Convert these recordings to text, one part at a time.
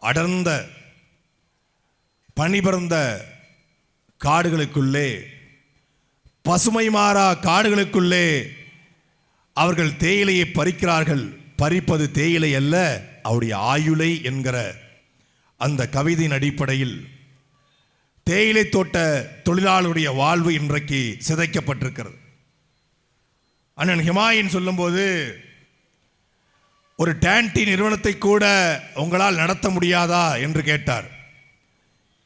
அடர்ந்த பனிபரந்த காடுகளுக்குள்ளே, பசுமை மாறா காடுகளுக்குள்ளே அவர்கள் தேயிலையை பறிக்கிறார்கள். பறிப்பது தேயிலை அல்ல, அவருடைய ஆயுளை என்கிற அந்த கவிதையின் அடிப்படையில் தேயிலை தோட்ட தொழிலாளருடைய வாழ்வு இன்றைக்கு சிதைக்கப்பட்டிருக்கிறது. அண்ணன் ஹிமாயின் சொல்லும்போது, ஒரு டேன்டி நிறுவனத்தை கூட உங்களால் நடத்த முடியாதா என்று கேட்டார்.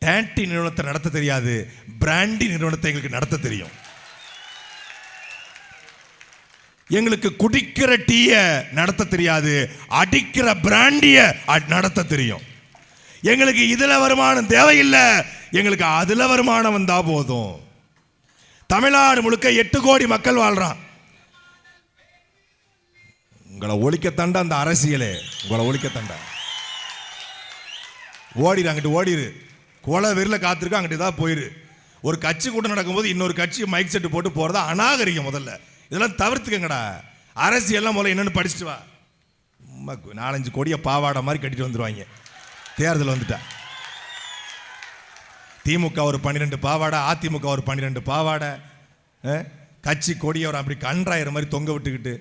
டேன்டி நிறுவனத்தை நடத்த தெரியாது, பிராண்டி நிறுவனத்தை எங்களுக்கு நடத்த தெரியும். எங்களுக்கு குடிக்கிற டீய நடத்த தெரியாது, அடிக்கிற பிராண்டிய நடத்த தெரியும். எங்களுக்கு இதுல வருமானம் தேவையில்லை, எங்களுக்கு அதுல வருமானம் வந்தா போதும். தமிழ்நாடு முழுக்க 8 கோடி மக்கள் வாழ்றான். உங்களை ஒழிக்கத்தாண்டா அந்த அரசியலே, உங்களை ஒழிக்கத்தாண்டா. ஓடிடு, அங்கிட்டு ஓடிடு. கொலை வெறில காத்திருக்க, அங்கிட்டு தான் போயிரு. ஒரு கட்சி கூட்டம் நடக்கும்போது இன்னொரு கட்சி மைக் செட்டு போட்டு போறதா அநாகரிகம். முதல்ல இதெல்லாம் தவிர்த்துக்கங்கடா. அரசியல்லாம் முதல்ல என்னன்னு படிச்சுட்டு வா. 4-5 கோடியை பாவாடை மாதிரி கட்டிட்டு வந்துருவாங்க. தேர்தல் வந்துட்டா திமுக ஒரு 12 பாவாடை, அதிமுக ஒரு 12 பாவாடை, கட்சி கொடியை ஒரு அப்படி கன்றாயிரம் மாதிரி தொங்க விட்டுக்கிட்டு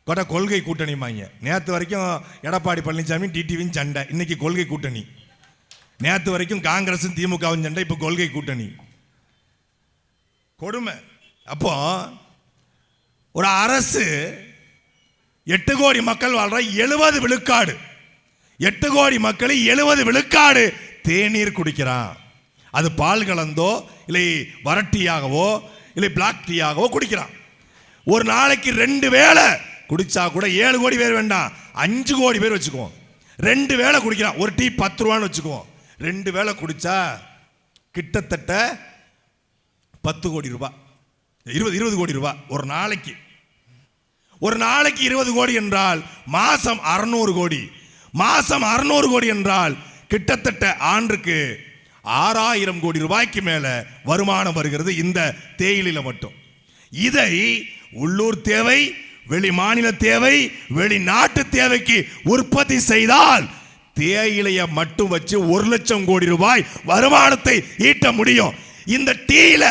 கொட்ட கொள்கை கூட்டணிமாங்க. நேற்று வரைக்கும் எடப்பாடி பழனிசாமி டிடிவியும் சண்டை, இன்னைக்கு கொள்கை கூட்டணி. நேற்று வரைக்கும் காங்கிரஸும் திமுகவும் சண்டை, இப்போ கொள்கை கூட்டணி. கொடுமை. அப்போ ஒரு அரசு 8 கோடி மக்கள் வாழ்ற 70 விழுக்காடு, 8 கோடி மக்கள் 70 விழுக்காடு தேநீர் குடிக்கிறான். அது பால் கலந்தோ இல்லை வரட்டியாகவோ இல்லை பிளாக் டீயாகவோ குடிக்கிறான். ஒரு நாளைக்கு 2 வேளை குடிச்சா கூட 7 கோடி பேர் வேண்டாம், 5 கோடி பேர் வச்சுக்குவோம். 2 வேளை குடிக்கிறான். ஒரு டீ 10 ரூபான்னு வச்சுக்குவோம். 2 வேளை குடிச்சா கிட்டத்தட்ட 10 கோடி ரூபாய், 20 கோடி ரூபாய் ஒரு நாளைக்கு. ஒரு நாளைக்கு 20 கோடி என்றால் மாசம் 600 கோடி. மாசம் 600 கோடி என்றால் கிட்டத்தட்ட ஆண்டுக்கு 6000 கோடி ரூபாய்க்கு மேல வருமானம் வருகிறது இந்த தேயிலையில மட்டும். இதை உள்ளூர் தேவை, வெளி மாநில தேவை, வெளிநாட்டு தேவைக்கு உற்பத்தி செய்தால் தேயிலையை மட்டும் வச்சு 1 லட்சம் கோடி ரூபாய் வருமானத்தை ஈட்ட முடியும் இந்த டீல.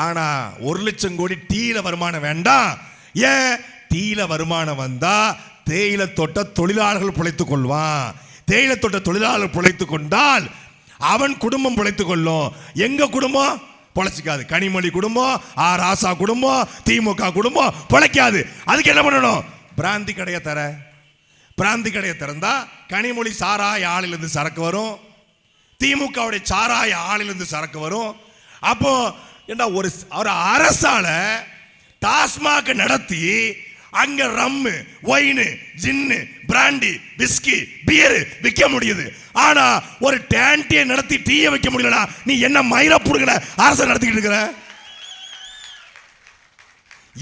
ஆனா 1 லட்சம் கோடி டீல வருமானம் வேண்டாம். ஏன்? டீல வருமானம் வந்தா தேயிலை தோட்ட தொழிலாளர்கள் பிழைத்துக் கொள்வான். தேயிலை தோட்ட தொழிலாளர்கள் பிழைத்துக் கொண்டால் அவன் குடும்பம் பிழைத்துக் கொள்ளும். எங்க குடும்பம் பொழைச்சிக்காது. கனிமொழி குடும்பம், ராசா குடும்பம், திமுக குடும்பம் பொழைக்காது. அதுக்கு என்ன பண்ணணும்? பிராந்தி கடையை தர. பிராந்தி கடையை திறந்தா கனிமொழி சாராய ஆளிலிருந்து சரக்கு வரும், திமுகவுடைய சாராய ஆளிலிருந்து சரக்கு வரும். அப்போ என்ன, ஒரு அரசால டாஸ்மாக் நடத்தி அங்க ரம்மு, ஒயின், ஜின்னு, பிராண்டி, விஸ்கி, பியர் விற்க முடியுது. ஆனா ஒரு டேண்டியை நடத்தி டீயை வைக்க முடியலனா நீ என்ன மயிர புடுங்கல அரசு நடத்திக்கிட்டு இருக்கிற?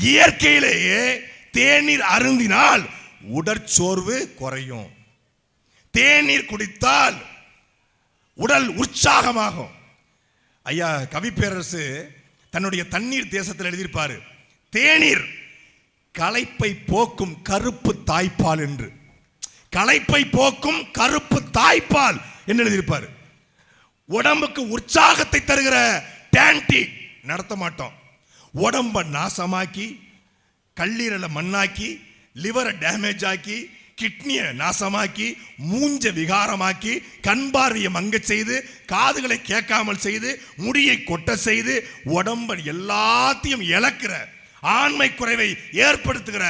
இயற்கையிலேயே தேநீர் அருந்தினால் உடற்சோர்வு குறையும். தேநீர் குடித்தால் உடல் உற்சாகமாகும். ஐயா கவி பேரரசு தன்னுடைய தண்ணீர் தேசத்தில் எழுதியிருப்பாரு, தேநீர் களைப்பை போக்கும் கருப்பு தாய்ப்பால் என்று. களைப்பை போக்கும் கருப்பு தாய்ப்பால் என்று எழுதியிருப்பாரு. உடம்புக்கு உற்சாகத்தை தருகிற டேன்டி நடத்த மாட்டோம். உடம்ப நாசமாக்கி, கல்லீரலை மண்ணாக்கி, லிவரை டேமேஜ் ஆக்கி, கிட்னியை நாசமாக்கி, மூஞ்ச விகாரமாக்கி, கண் பார்வையை மங்க செய்து, காதுகளை கேட்காமல் செய்து, முடியை கொட்ட செய்து, உடம்ப எல்லாத்தையும் இழக்கிற, ஆண்மை குறைவை ஏற்படுத்துகிற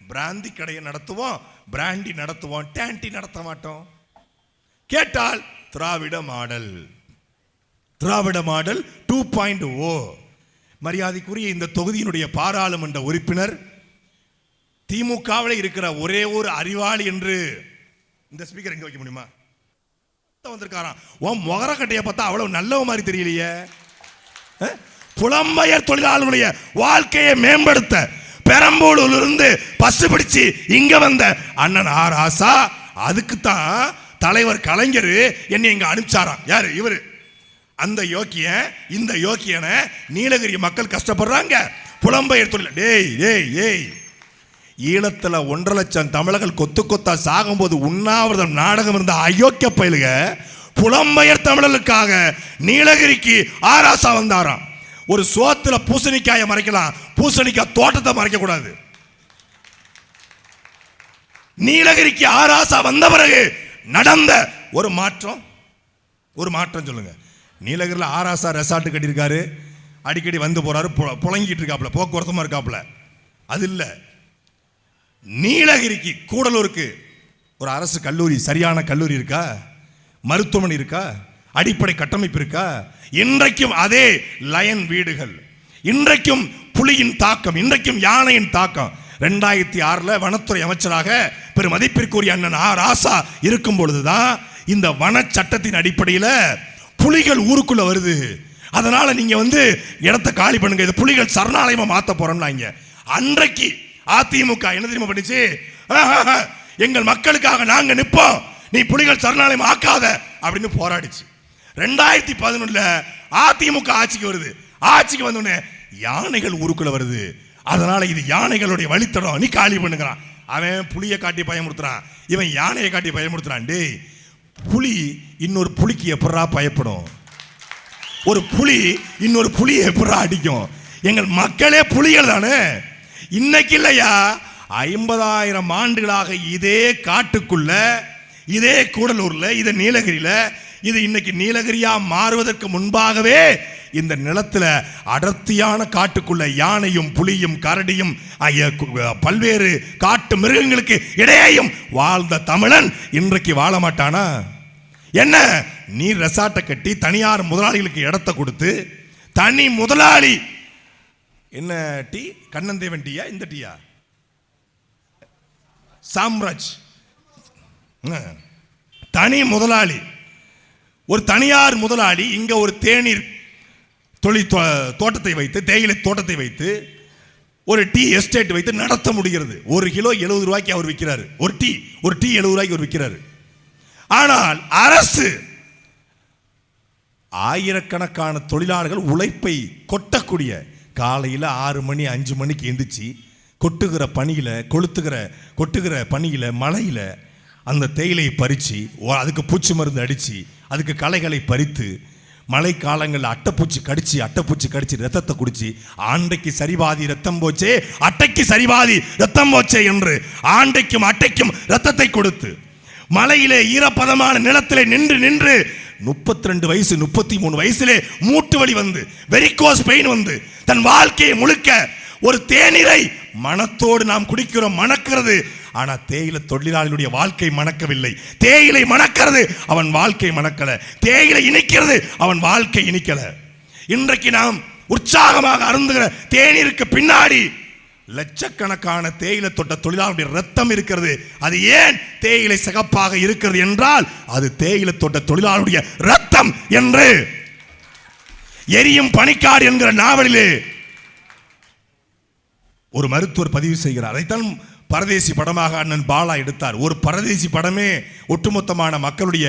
பிராந்தி கடையை நடத்துவோம், பிராண்டி நடத்துவோம், டேண்டி நடத்த மாட்டோம். கேட்டால் திராவிட மாடல், திராவிட மாடல் 2.0. மரியாதைக்குரிய இந்த தொகுதியினுடைய பாராளுமன்ற உறுப்பினர், திமுகவில் இருக்கிற ஒரே ஒரு அறிவாளி என்று இந்த ஸ்பீக்கர் எங்க வைக்க முடியுமா? வந்திருக்காராம். உன் முகர கட்டையை பார்த்தா அவ்வளவு நல்லவ மாதிரி தெரியலையே. புலம்பெயர் தொழிலாளர்களுடைய வாழ்க்கையை மேம்படுத்த பெரம்பலூர்ல இருந்து பஸ் பிடிச்சு இங்க வந்த அண்ணன் ராசா, அதுக்கு தான் தலைவர் கலைஞர் என்னை இங்க அனுப்பிச்சாராம். யாரு இவரு? அந்த யோக்கியன், இந்த யோக்கியனை நீலகிரி மக்கள் கஷ்டப்படுறாங்க. புலம்பெயர் தொழில், டேய் டேய் ஏய், ஈழத்துல 1,50,000 தமிழர்கள் கொத்து கொத்தா சாகும்போது உண்ணாவிரதம் நாடகம் இருந்த அயோக்கிய பயலுக புலம்பெயர் தமிழர்களுக்காக நீலகிரிக்கு ஆராசா வந்தாராம். ஒரு சோத்துல பூசணிக்காயை மறைக்கலாம், பூசணிக்காய் தோட்டத்தை மறைக்க கூடாது. நீலகிரிக்கு ஆராசா வந்த பிறகு நடந்த ஒரு மாற்றம் சொல்லுங்க. நீலகிரியில் ஆராசா ரெசார்ட் கட்டியிருக்காரு, அடிக்கடி வந்து போறாரு, புழங்கிட்டு இருக்காப்ல, போக்குவரத்துமா இருக்காப்ல. அது இல்லை, நீலகிரிக்கு கூடலூருக்கு ஒரு அரசு கல்லூரி, சரியான கல்லூரி இருக்கா? மருத்துவமனை இருக்கா? அடிப்படை கட்டமைப்பு இருக்கா? இன்றைக்கும் அதே லயன் வீடுகள், இன்றைக்கும் புலியின் தாக்கம், இன்றைக்கும் யானையின் தாக்கம். 2006 வனத்துறை அமைச்சராக பெரும் மதிப்பிற்குரிய அண்ணன் ராசா இருக்கும் பொழுதுதான் இந்த வன சட்டத்தின் அடிப்படையில் புலிகள் ஊருக்குள்ள வருது. அதனால நீங்க இடத்தை காலி பண்ணுங்க, இது புலிகள் சரணாலயமா மாத்த போறோம்னாங்க. அன்றைக்கு அதிமுக என்ன தெரியுமா பண்ணிச்சு? எங்கள் மக்களுக்காக நாங்க நிற்போம், நீ புலிகள் சரணாலயம் ஆக்காத அப்படின்னு போராடிச்சு. 2011 அதிமுக ஆட்சிக்கு வருது. ஆட்சிக்கு வந்தோடனே யானைகள் ஊருக்குள்ள வருது, அதனால இது யானைகளுடைய வழித்தடம், நீ காலி பண்ணுகிறான். அவன் புலியை காட்டி பயமுறுத்துறான், இவன் யானையை காட்டி பயமுறுத்துறான். டேய், புலி இன்னொரு புலிக்கு எப்படா பயப்படும்? ஒரு புலி இன்னொரு புலியை எப்படா அடிக்கும்? எங்கள் மக்களே புலிகள் தானே. இன்னைக்கு இல்லையா, 50,000 ஆண்டுகளாக இதே காட்டுக்குள்ள, இதே கூடலூர்ல, இது நீலகிரியில, இது இன்னைக்கு நீலகிரியா மாறுவதற்கு முன்பாகவே இந்த நிலத்துல அடர்த்தியான காட்டுக்குள்ள யானையும் புலியும் கரடியும் பல்வேறு காட்டு மிருகங்களுக்கு இடையேயும் வாழ்ந்த தமிழன் இன்றைக்கு வாழ மாட்டானா? என்ன, நீ ரெசார்ட்டை கட்டி தனியார் முதலாளிகளுக்கு இடத்தை கொடுத்து, தனி முதலாளி என்ன டீ, கண்ணந்தேவன் டீயா, இந்த டீயா, சாம்ராஜ், தனி முதலாளி, ஒரு தனியார் முதலாளி இங்க ஒரு தேநீர் தொழில் தோட்டத்தை வைத்து, தேயிலை தோட்டத்தை வைத்து, ஒரு டீ எஸ்டேட் வைத்து நடத்த முடிகிறது. 1 கிலோ 70 ரூபாய்க்கு அவர் விற்கிறாரு. ஒரு டீ 70 ரூபாய்க்கு அவர் விற்கிறாரு. ஆனால் அரசு ஆயிரக்கணக்கான தொழிலாளர்கள் உழைப்பை கொட்டக்கூடிய, காலையில் 6 மணி 5 மணிக்கு எந்திரிச்சு கொட்டுகிற பணியில, கொட்டுகிற பணியில, மழையில அந்த தேயிலையை பறித்து, அதுக்கு பூச்சி மருந்து அடித்து, அதுக்கு களைகளை பறித்து, மழை காலங்களில் அட்டைப்பூச்சி கடிச்சு ரத்தத்தை குடிச்சு, ஆண்டைக்கு சரிபாதி ரத்தம் போச்சே, அட்டைக்கு சரிபாதி ரத்தம் போச்சே என்று ஆண்டைக்கும் அட்டைக்கும் ரத்தத்தை கொடுத்து, மலையிலே ஈரப்பதமான நிலத்திலே நின்று 32 வயசு 33 வயசிலே மூட்டு வலி வந்து, வெரிகோஸ் பெயின் வந்து, தன் வாழ்க்கையை முழுக்க ஒரு தேநீரை மனத்தோடு நாம் குடிக்கிறோம், மணக்கிறது. ஆனா தேயிலை தொழிலாளியுடைய வாழ்க்கை மணக்கவில்லை. தேயிலை மணக்கிறது, அவன் வாழ்க்கை மணக்கல. தேயிலை இனிக்கிறது, அவன் வாழ்க்கை இனிக்கல. இன்றைக்கு நாம் உற்சாகமாக அருந்துகிற தேநீருக்கு பின்னாடி லட்சக்கணக்கான தேயிலை தொட்ட தொழிலாளருடைய ரத்தம் இருக்கிறது. அது ஏன் தேயிலை சிகப்பாக இருக்கிறது என்றால், அது தேயிலை தொட்ட தொழிலாளருடைய ரத்தம் என்று எரியும் பனிக்காடு என்கிற நாவலிலே ஒரு மருத்துவர் பதிவு செய்கிறார். அதைத்தான் பரதேசி படமாக அண்ணன் பாலா எடுத்தார். ஒரு பரதேசி படமே ஒட்டுமொத்தமான மக்களுடைய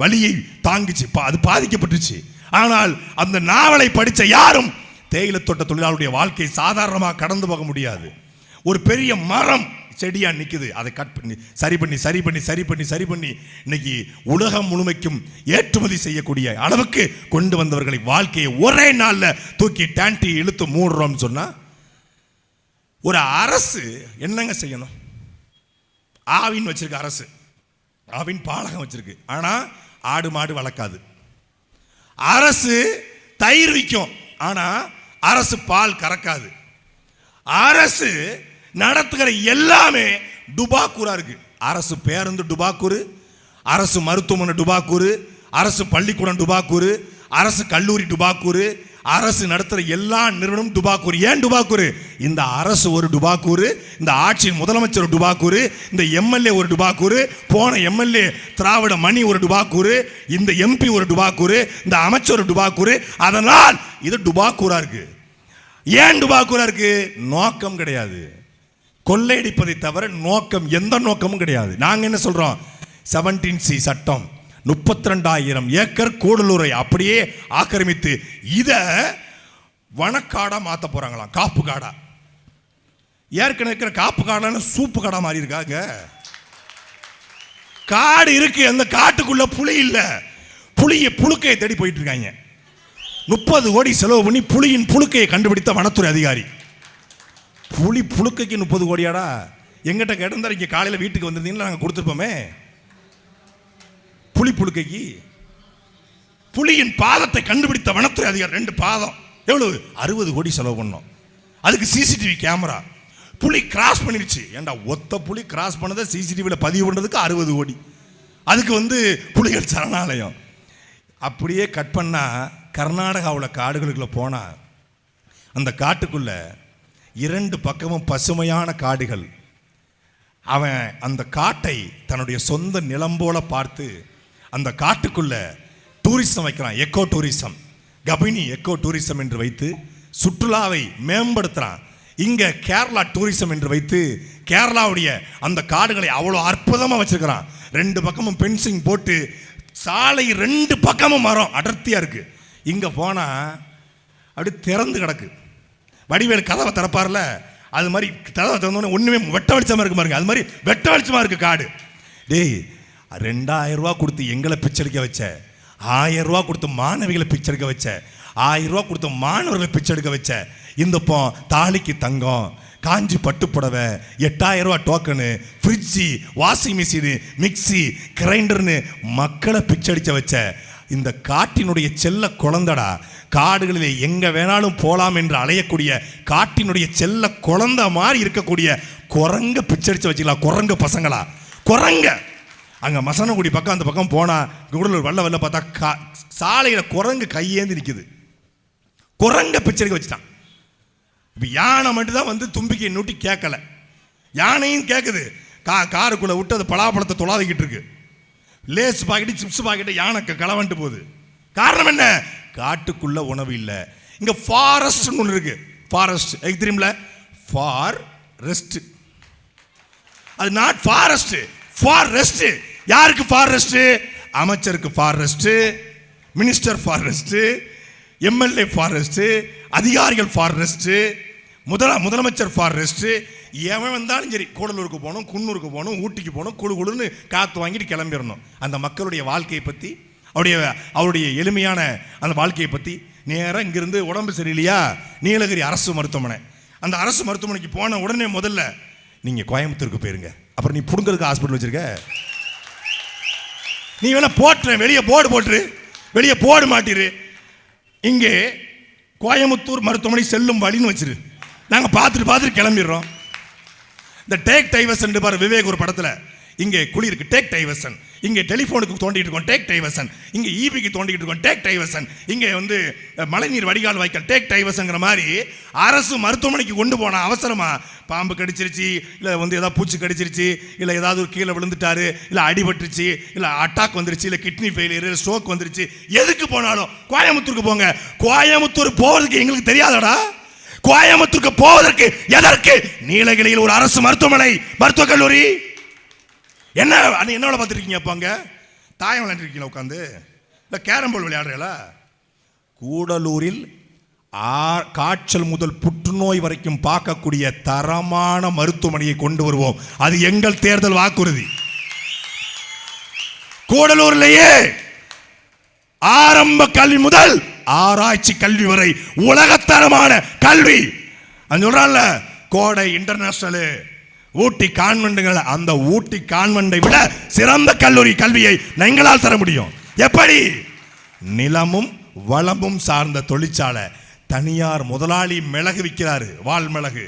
வலியை தாங்கிச்சு, அது பாதிக்கப்பட்டுச்சு. ஆனால் அந்த நாவலை படித்த யாரும் தேயிலை தோட்ட தொழிலாளருடைய வாழ்க்கை சாதாரணமாக கடந்து போக முடியாது. ஒரு பெரிய மரம் செடியா நிக்குது, அதை கட் பண்ணி சரி பண்ணி இன்னைக்கு உலகம் முழுமைக்கும் ஏற்றுமதி செய்யக்கூடிய அளவுக்கு கொண்டு வந்தவர்களை வாழ்க்கையை ஒரே நாள்ல தூக்கி டான்டி இழுத்து மூடுறோம்னு சொன்னா, ஒரு அரசு என்னங்க செய்யணும்? ஆவின் வச்சிருக்கு அரசு, ஆவின் பாலகம் வச்சிருக்கு. ஆனா ஆடு மாடு வளர்க்காது. அரசு தயிர் விற்கும், ஆனா அரசு பால் கறக்காது. அரசு நடத்துகிற எல்லாமே டுபாக்கூரா இருக்கு. அரசு பேருந்து டுபாக்கூரு, அரசு மருத்துவமனை டுபாக்கூரு, அரசு பள்ளிக்கூடம் டுபாக்கூரு, அரசு கல்லூரி டுபாக்கூரு, அரசு நடத்துகிற எல்லா நிறுவனமும் டுபாக்கூரு. ஏன் டுபாக்கூரு? இந்த அரசு ஒரு டுபாக்கூரு, இந்த ஆட்சியின் முதலமைச்சர் ஒரு டுபாக்கூரு, இந்த எம்எல்ஏ ஒரு டுபாக்கூரு, போன எம்எல்ஏ திராவிட மணி ஒரு டுபாக்கூரு, இந்த எம்பி ஒரு டுபாக்கூரு, இந்த அமைச்சர் ஒரு டுபாக்கூரு. அதனால் இது டுபாக்கூரா இருக்கு. ஏன் டுபாக்கூரா இருக்கு? நோக்கம் கிடையாது. கொள்ளையடிப்பதை தவிர நோக்கம், எந்த நோக்கமும் கிடையாது. நாங்க என்ன சொல்றோம்? 17C சட்டம் 32,000 ஏக்கர் கூடலூரை அப்படியே ஆக்கிரமித்து இத வனக்காடா மாத்த போறாங்களாம், காப்பு காடா. ஏற்கனவே இருக்கிற காப்பு காடான சூப்பு கடை மாதிரி இருக்காங்க. காடு இருக்கு, அந்த காட்டுக்குள்ள புலி இல்ல, புழுக்கையை தேடி போயிட்டு இருக்காங்க. 30 கோடி செலவு பண்ணி புலியின் புழுக்கையை கண்டுபிடித்த வனத்துறை அதிகாரி. புழுக்கைக்கு 30 கோடியாடா? எங்கிட்ட கேட்டிருந்தா இங்க காலையில் வீட்டுக்கு வந்திருந்தீங்கன்னா நாங்கள் கொடுத்துருப்போமே. புழுக்கைக்கு புலியின் பாதத்தை கண்டுபிடித்த வனத்துறை அதிகாரி. 2 பாதம் எவ்வளவு? 60 கோடி செலவு பண்ணோம். அதுக்கு சிசிடிவி கேமரா. புலி கிராஸ் பண்ணிருச்சு. ஏண்டா ஒத்த புலி கிராஸ் பண்ணதை சிசிடிவியில் பதிவு பண்ணுறதுக்கு 60 கோடி. அதுக்கு புலிகள் சரணாலயம். அப்படியே கட் பண்ணா கர்நாடகாவில் காடுகளுக்குள்ள போனா அந்த காட்டுக்குள்ள 2 பக்கமும் பசுமையான காடுகள். அவன் அந்த காட்டை தன்னுடைய சொந்த நிலம் போல பார்த்து அந்த காட்டுக்குள்ள டூரிசம் வைக்கிறான். Echo tourism, Kabini echo tourism என்று வைத்து சுற்றுலாவை மேம்படுத்துறான். இங்க கேரளா டூரிசம் என்று வைத்து கேரளாவுடைய அந்த காடுகளை அவ்வளோ அற்புதமாக வச்சிருக்கிறான். 2 பக்கமும் பென்சிங் போட்டு சாலை 2 பக்கமும் மரம் அடர்த்தியா இருக்கு. இங்க போனா அப்படி திறந்து கிடக்கு. வடிவேல் கதவை திறப்பார்ல, அது மாதிரி கதவை திறந்தோடனே ஒண்ணுமே வெட்ட வெளிச்சமா இருக்கு பாருங்க. அது மாதிரி வெட்ட வெளிச்சமா இருக்கு காடு. டேய், 2000 ரூபா கொடுத்து எங்களை பிச்செடுக்க வச்ச, 1000 ரூபா கொடுத்து மாணவிகளை பிச்செடுக்க வச்ச, 1000 ரூபா கொடுத்து மாணவர்களை பிச்செடுக்க வச்ச, இந்த தாலிக்கு தங்கம், காஞ்சி பட்டு புடவை, 8000 ரூபா டோக்கனு, ஃப்ரிட்ஜி, வாஷிங் மிஷினு, மிக்சி, கிரைண்டர்னு மக்களை பிச்சடிச்ச வச்ச இந்த காட்டினுடைய செல்ல குழந்தடா. காடுகளிலே எங்க வேணாலும் போலாம் என்று அலையக்கூடிய காட்டினுடைய செல்ல குழந்தை மாதிரி இருக்கக்கூடிய குரங்க பிச்சடிச்சு வச்சுக்கலாம். குரங்க பசங்களா, குரங்க. அங்க மசனகுடி பக்கம் அந்த பக்கம் போனா கூடலூர் வெள்ள பார்த்தா சாலையில குரங்கு கையேந்தி நிக்குது. குரங்க பிச்சடிக்க வச்சுட்டான். இப்ப யானை மட்டும்தான் தும்பிக்கை நூட்டி கேட்கல. யானையும் கேட்குது. காருக்குள்ள விட்டு அது பலாப்பழத்தை தொலாதிக்கிட்டு இருக்கு. லேஸ் பாக்கெட்டு, சிப்ஸ் பாக்கெட்டு யானைக்கு களவண்டு போகுது. காரணம் என்ன? காட்டுக்குள்ள உணவு இல்லை. இங்க ஃபாரஸ்ட் ஒன்று இருக்கு. ஃபாரஸ்ட் எதுக்கு தெரியுமில்ல? For rest. அது நாட் ஃபாரஸ்ட், ஃபார் ரெஸ்ட். யாருக்கு ஃபார் ரெஸ்ட்? அமைச்சருக்கு for rest, minister for rest, MLA for rest, அதிகாரிகள் ஃபார் ரெஸ்ட், முதலமைச்சர் ஃபார் ரெஸ்ட். எவன் வந்தாலும் சரி, கூடலூருக்கு போகணும், குன்னூருக்கு போகணும், ஊட்டிக்கு போகணும், குழுன்னு காற்று வாங்கிட்டு கிளம்பிடணும். அந்த மக்களுடைய வாழ்க்கையை பற்றி, அவருடைய எளிமையான அந்த வாழ்க்கையை பற்றி நேராக இங்கிருந்து உடம்பு சரியில்லையா, நீலகிரி அரசு மருத்துவமனை. அந்த அரசு மருத்துவமனைக்கு போன உடனே முதல்ல நீங்கள் கோயம்புத்தூருக்கு போயிருங்க. அப்புறம் நீ புடுங்கிறதுக்கு ஹாஸ்பிட்டல் வச்சிருக்க. நீ வேணா போட்டுறேன், வெளியே போர்டு போட்டுரு, வெளியே போர்டு மாட்டிரு. இங்கே கோயம்புத்தூர் மருத்துவமனை செல்லும் வழின்னு வச்சிரு. நாங்கள் பார்த்துட்டு கிளம்பிடுறோம். இந்த டேக் டைவர்சன் பாரு, விவேக் ஒரு படத்தில். இங்கே குழி இருக்கு, டேக் டைவர்சன். இங்கே டெலிஃபோனுக்கு தோண்டிட்டு இருக்கோம், டேக் டைவர்சன். இங்கே ஈபிக்கு தோண்டிட்டு இருக்கோம், டேக் டைவர்சன். இங்கே மழைநீர் வடிகால் வாய்க்கால், டேக் டைவர்சன்ங்கிற மாதிரி அரசு மருத்துவமனைக்கு கொண்டு போனா அவசரமா பாம்பு கடிச்சிருச்சு, இல்லை ஏதாவது பூச்சி கடிச்சிருச்சு, இல்லை ஏதாவது ஒரு கீழே விழுந்துட்டாரு, இல்லை அடிபட்டுருச்சு, இல்லை அட்டாக் வந்துருச்சு, இல்லை கிட்னி ஃபெயிலியர், ஸ்ட்ரோக் வந்துருச்சு, எதுக்கு போனாலும் கோயம்புத்தூருக்கு போங்க. கோயம்புத்தூர் போகிறதுக்கு எங்களுக்கு தெரியாதடா. கோயம்புத்தூருக்கு போவதற்கு எதற்கு? நீலகிரியில் ஒரு அரசு மருத்துவமனை, மருத்துவக் கல்லூரி. என்ன பார்த்துருக்கீங்க? அப்போ அங்கே தாயம் விளையாண்டுருக்கீங்களா உட்காந்து? இல்லை கேரம் போர்டு விளையாடுறீங்களா? கூடலூரில் காய்ச்சல் முதல் புற்றுநோய் வரைக்கும் பார்க்கக்கூடிய தரமான மருத்துவமனையை கொண்டு வருவோம். அது எங்கள் தேர்தல் வாக்குறுதி. கூடலூரிலேயே ஆரம்ப கல்வி முதல் ஆராய்ச்சி கல்வி வரை உலகத்தரமான கல்வி. சொல்றான்ல, கோடை இன்டர்நேஷனல், ஊட்டி கான்வென்ட்கள். அந்த ஊட்டி கான்வென்ட்டை விட சிறந்த கல்லூரி கல்வியை எங்களால் தர முடியும். எப்படி? நிலமும் வளமும் சார்ந்த தொழிற்சாலை. தனியார் முதலாளி மிளகு விற்கிறாரு, வால் மிளகு.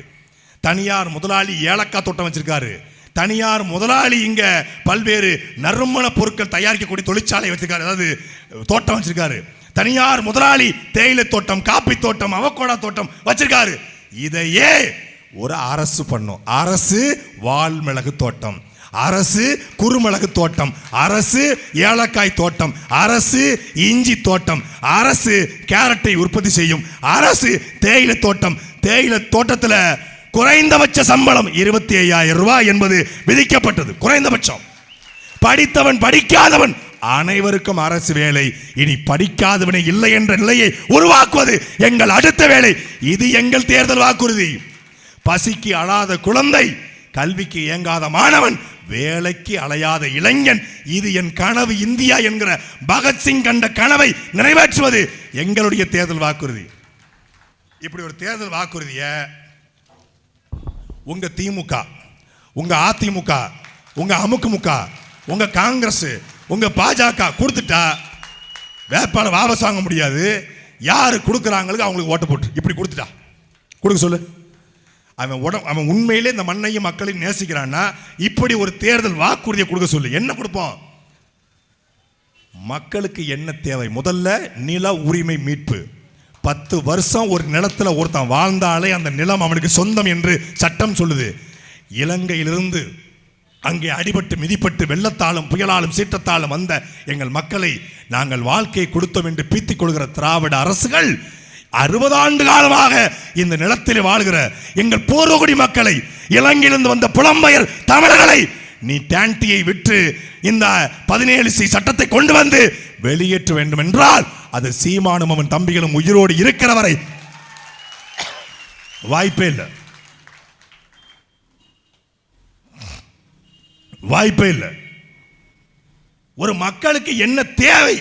தனியார் முதலாளி ஏலக்காய் தோட்டம் வச்சிருக்காரு. தனியார் முதலாளி இங்க பல்வேறு நறுமண பொருட்கள் தயாரிக்கக்கூடிய தொழிற்சாலை வச்சிருக்காரு, அதாவது தோட்டம் வச்சிருக்காரு. தனியார் முதலாளி தேயிலை தோட்டம், காப்பி தோட்டம், அவகோடா தோட்டம் வச்சிருக்காரு. இதையே ஒரு அரசு பண்ணும். அரசு வால் மிளகு தோட்டம், அரசு குறுமிளகு தோட்டம், அரசு ஏலக்காய் தோட்டம், அரசு இஞ்சி தோட்டம், அரசு கேரட்டை உற்பத்தி செய்யும், அரசு தேயிலை தோட்டம். தேயிலை தோட்டத்தில் குறைந்தபட்ச சம்பளம் 25,000 ரூபாய் என்பது விதிக்கப்பட்டது. குறைந்தபட்சம். படித்தவன் படிக்காதவன் அனைவருக்கும் அரசு வேலை. இனி படிக்காதவனை இல்லை என்ற நிலையை உருவாக்குவது எங்கள் அடுத்த வேலை. இது எங்கள் தேர்தல் வாக்குறுதி. பசிக்கு அழாத குழந்தை, கல்விக்கு ஏங்காத மாணவன், வேலைக்கு அலையாத இளைஞன். இது என் கனவு இந்தியா என்கிற பகத்சிங் கண்ட கனவை நிறைவேற்றுவது எங்களுடைய தேர்தல் வாக்குறுதி. இப்படி ஒரு தேர்தல் வாக்குறுதிய உங்க திமுக, உங்க அதிமுக, உங்க அமுக்குமுக, உங்க காங்கிரஸ், உங்க பாஜக கொடுத்துட்டா வேட்பாளர் வாபஸ் வாங்க முடியாது. யாரு கொடுக்குறாங்களுக்கு அவங்களுக்கு ஓட்டு போட்டு இப்படி கொடுத்துட்டா கொடுக்க சொல்லு. அவன் உண்மையிலே இந்த மண்ணையும் மக்களையும் நேசிக்கிறான்னா இப்படி ஒரு தேர்தல் வாக்குறுதியை கொடுக்க சொல்லு. என்ன கொடுப்போம்? மக்களுக்கு என்ன தேவை? முதல்ல நில உரிமை மீட்பு. 10 வருஷம் ஒரு நிலத்தில் ஒருத்தன் வாழ்ந்தாலே அந்த நிலம் அவனுக்கு சொந்தம் என்று சட்டம் சொல்லுது. இலங்கையிலிருந்து அங்கே அடிபட்டு மிதிப்பட்டு வெள்ளத்தாலும் புயலாலும் சீற்றத்தாலும் வந்த எங்கள் மக்களை நாங்கள் வாழ்க்கையை கொடுத்தோம் என்று பீத்திக் கொள்கிற திராவிட அரசுகள் 60 ஆண்டு காலமாக இந்த நிலத்தில் வாழ்கிற எங்கள் பூர்வகுடி மக்களை, இலங்கையிலிருந்து வந்த புலம்பெயர் தமிழர்களை நீ டான்டியை விற்று இந்த 17C சட்டத்தை கொண்டு வந்து வெளியேற்ற வேண்டும் என்றால் அது சீமானும் அவன் தம்பிகளும் உயிரோடு இருக்கிற வரை வாய்ப்பே இல்லை, வாய்ப்பே இல்லை. ஒரு மக்களுக்கு என்ன தேவை?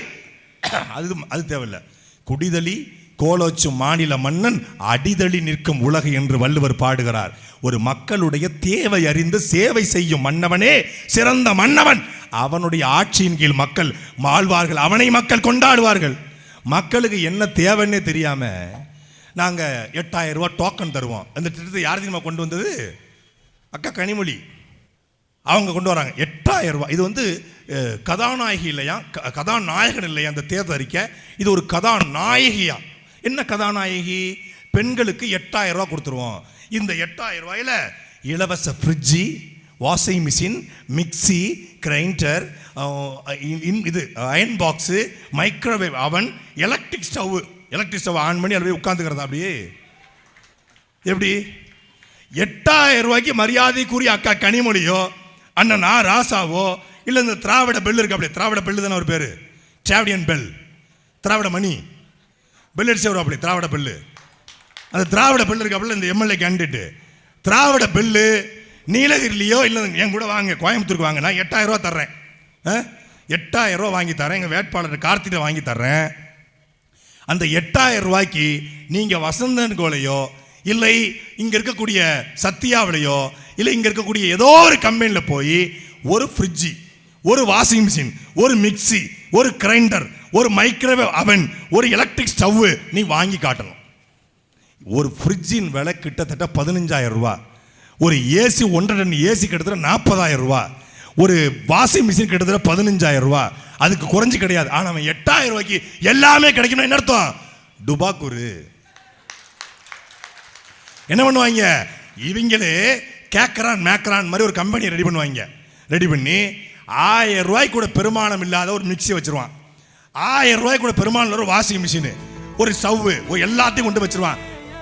அது தேவையில்லை. குடிதளி கோலோச்சு மாநில மன்னன் அடிதளி நிற்கும் உலகு என்று வள்ளுவர் பாடுகிறார். ஒரு மக்களுடைய தேவை அறிந்து சேவை செய்யும் மன்னவனே சிறந்த மன்னவன். அவனுடைய ஆட்சியின் கீழ் மக்கள் வாழ்வார்கள், அவனை மக்கள் கொண்டாடுவார்கள். மக்களுக்கு என்ன தேவைன்னே தெரியாம நாங்க 8000 ரூபாய் டோக்கன் தருவோம். அந்த திட்டத்தை யார் தெரியுமா கொண்டு வந்தது? அக்கா கனிமொழி அவங்க கொண்டு வராங்க. 8000 ரூபாய். இது வந்து கதாநாயகி இல்லையா, கதாநாயகன் இல்லையா அந்த தேர்தல் அறிக்கை. இது ஒரு கதாநாயகியா. என்ன கதாநாயகி? பெண்களுக்கு 8000 ரூபாய் கொடுத்துருவோம். இந்த 8000 ரூபாயில இலவச ஃப்ரிட்ஜி, வாஷிங் மிஷின், மிக்சி, கிரைண்டர், இது iron box, microwave oven, electric stove on பண்ணி அப்படியே உட்காந்துக்கிறதா. அப்படியே எப்படி 8000 ரூபாய்க்கு மரியாதைக்குரிய அக்கா கனிமொழியோ அண்ணனா ராசாவோ இல்லை இந்த திராவிட பெல் இருக்கு, அப்படியே திராவிட பெல்லு தானே ஒரு பேர், டிராவிடியன் பெல், திராவிட மணி பெல் அடிச்சு வரும். அப்படி திராவிட பெல்லு, அந்த திராவிட பெல்லு இருக்கு. அப்படி இந்த எம்எல்ஏ கேண்டிடேட்டு திராவிட பெல்லு நீலகிரிலையோ இல்லை என் கூட வாங்க கோயம்புத்தூருக்கு வாங்க, நான் 8000 ரூபா தர்றேன், 8000 ரூபா வாங்கி தரேன், எங்கள் வேட்பாளர் கார்த்திகை வாங்கி தர்றேன். அந்த 8000 ரூபாய்க்கு நீங்கள் வசந்தன் கோலையோ இல்லை இங்கே இருக்கக்கூடிய சத்யாவிலையோ இல்லை இங்கே இருக்கக்கூடிய ஏதோ ஒரு கம்பெனியில் போய் ஒரு ஃப்ரிட்ஜி, ஒரு வாஷிங் மிஷின், ஒரு மிக்சி, ஒரு கிரைண்டர், ஒரு மைக்ரோவேவ் அவன், ஒரு எலக்ட்ரிக் ஸ்டவ் நீ வாங்கி காட்டணும். ஒரு ஃப்ரிட்ஜின் விலை கிட்டத்தட்ட 15000 ரூபா, ஒரு ஏசி 1.5 டன் ஏசி கிட்டத்தட்ட 40000 ரூபா, ஒரு வாஷிங் மிஷின் கிட்டத்தட்ட 15000 ரூபா. அதுக்கு குறைஞ்சி கிடையாது. ஆனால் அவன் 8000 ரூபாய்க்கு எல்லாமே கிடைக்கணும். என்ன அர்த்தம்? டுபாக்கூரு. என்ன பண்ணுவாங்க இவங்களே? கேக்கரான் மேக்கரான் மாதிரி ஒரு கம்பெனி ரெடி பண்ணுவாங்க. ரெடி பண்ணி 1000 ரூபாய்க்கு கூட பெருமானம் இல்லாத ஒரு மிக்சி வச்சிருவான், 1000 ரூபாய்க்கு கூட பெருமானம் ஒரு வாஷிங் மிஷின், ஒரு ஸ்டவ், ஒரு எல்லாத்தையும் கொண்டு வச்சிருவான்.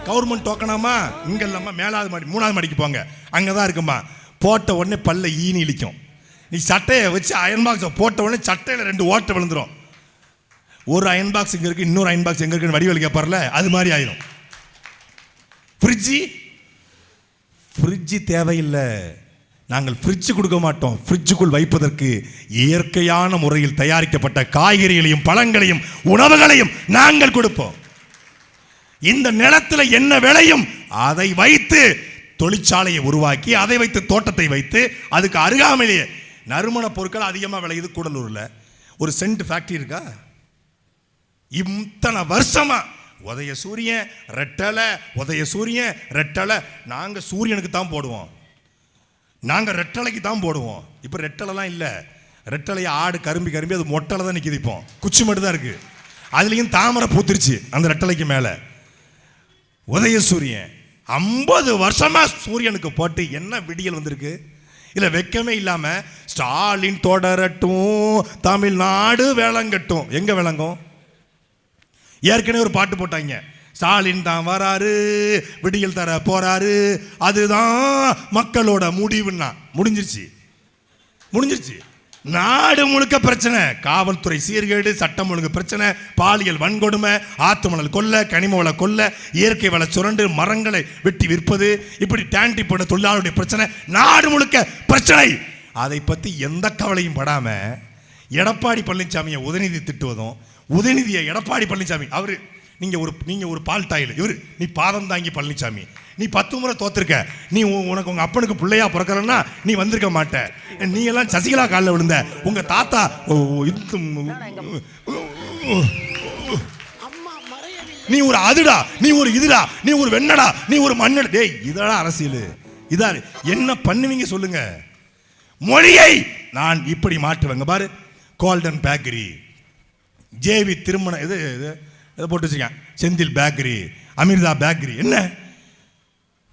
கவர்மெண்ட் டோக்கனாமா? இங்க இல்லாம மேலாவது மாடி 3வது மாடிக்கு போங்க, அங்கதான் இருக்குமா. போட்ட உடனே பல்ல ஈனி இழிக்கும். நீ சட்டையை வச்சு அயன் பாக்ஸ் போட்ட உடனே சட்டையில 2 ஓட்டை விழுந்துரும். ஒரு அயன் பாக்ஸ் இங்க இருக்கு, இன்னொரு அயன் பாக்ஸ் எங்க இருக்குன்னு வடிவல் கேட்பார்ல, அது மாதிரி ஆயிரும். ஃப்ரிட்ஜி தேவையில்லை. நாங்கள் ஃப்ரிட்ஜ் கொடுக்க மாட்டோம். ஃப்ரிட்ஜுக்குள் வைப்பதற்கு இயற்கையான முறையில் தயாரிக்கப்பட்ட காய்கறிகளையும் பழங்களையும் உணவுகளையும் நாங்கள் கொடுப்போம். இந்த நிலத்தில் என்ன விளையும் அதை வைத்து தொழிற்சாலையை உருவாக்கி, அதை வைத்து தோட்டத்தை வைத்து, அதுக்கு அருகாமையிலேயே நறுமண பொருட்கள் அதிகமாக விளையுது. கூடலூர்ல ஒரு சென்ட் ஃபேக்டரி இருக்கா? இத்தனை வருஷமா உதய சூரியன் ரெட்டலை, உதய சூரியன் ரெட்டலை. நாங்கள் சூரியனுக்கு தான் போடுவோம், நாங்கள் ரெட்டலைக்கு தான் போடுவோம். இப்போ ரெட்டலைலாம் இல்லை. ரெட்டலையை ஆடு கரும்பி அது மொட்டலை தான் நிற்கிது. இப்போ குச்சி மட்டும் தான் இருக்கு. அதுலேயும் தாமரை பூத்திருச்சு அந்த ரெட்டலைக்கு மேலே. உதய சூரியன் 50 வருஷமா சூரியனுக்கு போட்டு என்ன விடியல் வந்திருக்கு? இல்லை வெக்கமே இல்லாமல் ஸ்டாலின் தொடரட்டும் தமிழ்நாடு விளங்கட்டும். எங்கே விளங்கும்? ஏற்கனவே ஒரு பாட்டு போட்டாங்க, ஸ்டாலின் தான் வராரு, விடியல் தர போறாரு, அதுதான் மக்களோட முடிவுன்னா. முடிஞ்சிருச்சு. நாடு முழுக்க பிரச்சனை. காவல்துறை சீர்கேடு, சட்டம் ஒழுங்கு பிரச்சனை, பாலியல் வன்கொடுமை, ஆத்துமணல் கொல்ல, கனிம வள கொல்ல, இயற்கை வள சுரண்டு, மரங்களை வெட்டி விற்பது, இப்படி டேண்டி பண்ண தொழிலாளருடைய பிரச்சனை, நாடு முழுக்க பிரச்சனை. அதை பற்றி எந்த கவலையும் படாம எடப்பாடி பழனிசாமியை உதயநிதி திட்டுவதும், உதயநிதியை எடப்பாடி பழனிசாமி அவரு நீங்க ஒரு பால் தாயில், இவரு நீ பாதம் தாங்கி பழனிசாமி, நீ 10 முறை தோத்துருக்க, நீ உனக்கு உங்க அப்பனுக்கு பிள்ளையா பிறக்கலன்னா நீ வந்திருக்க மாட்ட, நீ எல்லாம் சசிகலா காலில் விழுந்த, உங்க தாத்தா நீ ஒரு அதுடா, நீ ஒரு இதுடா, நீ ஒரு வெண்ணடா, நீ ஒரு மண்ணடா. டேய், இதெல்லாம் அரசியல். இதா என்ன பண்ணுவீங்க சொல்லுங்க? மொழியை நான் இப்படி மாற்றுவேங்க பாரு. கோல்டன் பேக்கரி, ஜேவி திருமணம், இது இதை போட்டு வச்சுக்கேன், செந்தில் பேக்கரி, அமிர்தா பேக்கரி. என்ன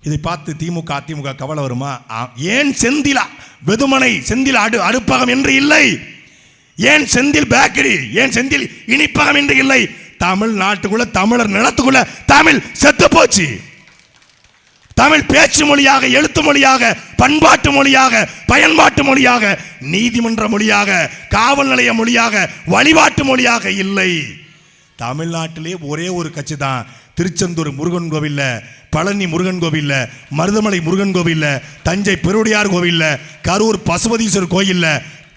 இதை பார்த்து திமுக அதிமுக கவலை வருமா? ஏன் செந்திலா வெதுமனை, செந்தில் அடுப்பகம் என்று இல்லை? ஏன் செந்தில் பேக்கரி, ஏன் செந்தில் இனிப்பகம் என்று இல்லை? தமிழ்நாட்டுக்குள்ள, தமிழர் நிலத்துக்குள்ள தமிழ் செத்து போச்சு. தமிழ் பேச்சு மொழியாக, எழுத்து மொழியாக, பண்பாட்டு மொழியாக, பயன்பாட்டு மொழியாக, நீதிமன்ற மொழியாக, காவல் நிலைய மொழியாக, வழிபாட்டு மொழியாக இல்லை. தமிழ்நாட்டிலே ஒரே ஒரு கட்சி தான், திருச்செந்தூர் முருகன் கோவில்ல, பழனி முருகன் கோவில்ல, மருதமலை முருகன் கோவில்ல, தஞ்சை பெருவுடையார் கோவில்ல, கரூர் பசுபதீஸ்வரர் கோயில்ல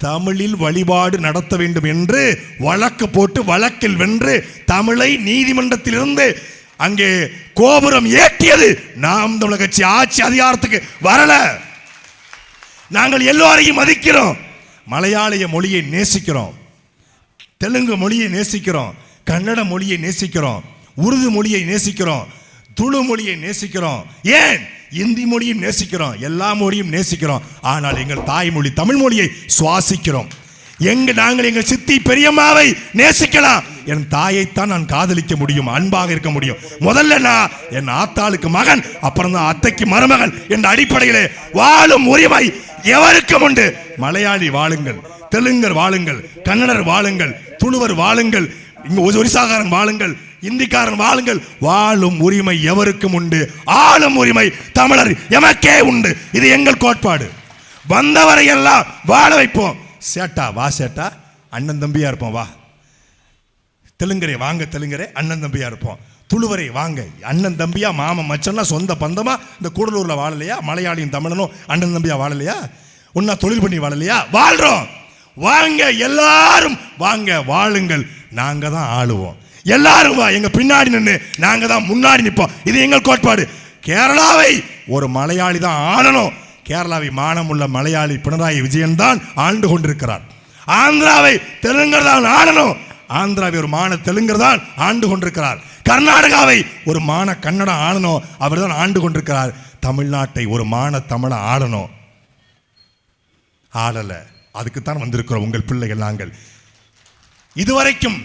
தமிழில் வழிபாடு நடத்த வேண்டும் என்று வழக்கு போட்டு வழக்கில் வென்று தமிழை நீதிமன்றத்திலிருந்து அங்கே கோபுரம் ஏற்றியது நாம் தமிழர் கட்சி. ஆட்சி அதிகாரத்துக்கு வரல. நாங்கள் எல்லோரையும் மதிக்கிறோம். மலையாளிய மொழியை நேசிக்கிறோம், தெலுங்கு மொழியை நேசிக்கிறோம், கன்னட மொழியை நேசிக்கிறோம், உருது மொழியை நேசிக்கிறோம், துளு மொழியை நேசிக்கிறோம், ஏன் இந்தி மொழியும் நேசிக்கிறோம், எல்லா மொழியும் நேசிக்கிறோம். ஆனால் எங்கள் தாய்மொழி தமிழ் மொழியை சுவாசிக்கிறோம். நாங்கள் எங்கள் சித்தி பெரியம்மாவை நேசிக்கலாம். என் தாயைத்தான் நான் காதலிக்க முடியும், அன்பாக இருக்க முடியும். முதல்ல நான் என் ஆத்தாளுக்கு மகன், அப்புறம் தான் அத்தைக்கு மருமகன் என்ற அடிப்படையிலே வாழும் உரிமை எவருக்கும் உண்டு. மலையாளி வாழுங்கள், தெலுங்கர் வாழுங்கள், கன்னடர் வாழுங்கள், துளுவர் வாழுங்கள், இங்க ஒரிசாக்காரன் வாழுங்கள், இந்திக்காரன் வாழுங்கள். வாழும் உரிமை எவருக்கும் உண்டு. ஆளும் உரிமை தமிழர் எமக்கே உண்டு. இது எங்கள் கோட்பாடு. வந்தவரை எல்லாம் வாழ வைப்போம். சேட்டா வா, சேட்டா அண்ணன் தம்பியா இருப்போம், வா. தெலுங்கரே வாங்க, தெலுங்கரே அண்ணன் தம்பியா இருப்போம். துளுவரை வாங்க அண்ணன் தம்பியா, மாமன் மச்சன்லாம் சொந்த பந்தமா இந்த கூடலூர்ல வாழலையா? மலையாளியும் தமிழனும் அண்ணன் தம்பியா வாழலையா? ஒன்னா தொழில் பண்ணி வாழலையா? வாழ்றோம். வாங்க எல்லாரும் வாங்க, வாழுங்கள். நாங்க தான் ஆளுவோம். எல்லாரும் வா, எங்க பின்னாடி நின்று நாங்க தான் முன்னாடி நிற்போம். இது எங்கள் கோட்பாடு. கேரளாவை ஒரு மலையாளி தான் ஆளணும். கேரளாவை மானமுள்ள மலையாளி பினராயி விஜயன் தான் ஆண்டு கொண்டிருக்கிறார். ஆந்திராவை தெலுங்கர் தான் ஆளணும். ஆந்திராவை ஒரு மான தெலுங்கர் தான் ஆண்டு கொண்டிருக்கிறார். கர்நாடகாவை ஒரு மான கன்னடம் ஆளணும், அவர் தான் ஆண்டு கொண்டிருக்கிறார். தமிழ்நாட்டை ஒரு மான தமிழ ஆளணும், ஆளல. அதுக்குத்தான் வந்திருக்கிறோம் உங்கள் பிள்ளைகள். நாங்கள் இதுவரைக்கும்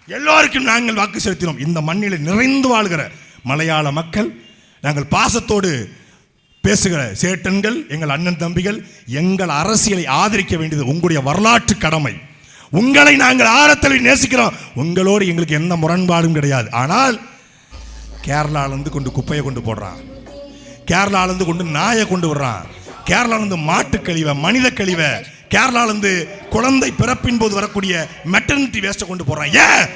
எல்லோருக்கும் நாங்கள் வாக்கு செலுத்தினோம். இந்த மண்ணில் நிறைந்து வாழ்கிற மலையாள மக்கள், நாங்கள் பாசத்தோடு பேசுகிற சேட்டன்கள், எங்கள் அண்ணன் தம்பிகள், எங்கள் அரசியலை ஆதரிக்க வேண்டியது உங்களுடைய வரலாற்று கடமை. உங்களை நாங்கள் ஆழத்தில் நேசிக்கிறோம். உங்களோடு எங்களுக்கு எந்த முரண்பாடும் கிடையாது. ஆனால் கேரளாவிலிருந்து கொண்டு குப்பையை கொண்டு போடுறான், கேரளாவிலிருந்து கொண்டு நாயை கொண்டு விடுறான், கேரளாவிலிருந்து மாட்டு கழிவை, மனித கழிவை, கேரளாவிலிருந்து குழந்தை பிறப்பின் போது வரக்கூடிய மெட்டர்னிட்டி வேஸ்ட்டை கொண்டு போடுறான். ஏன்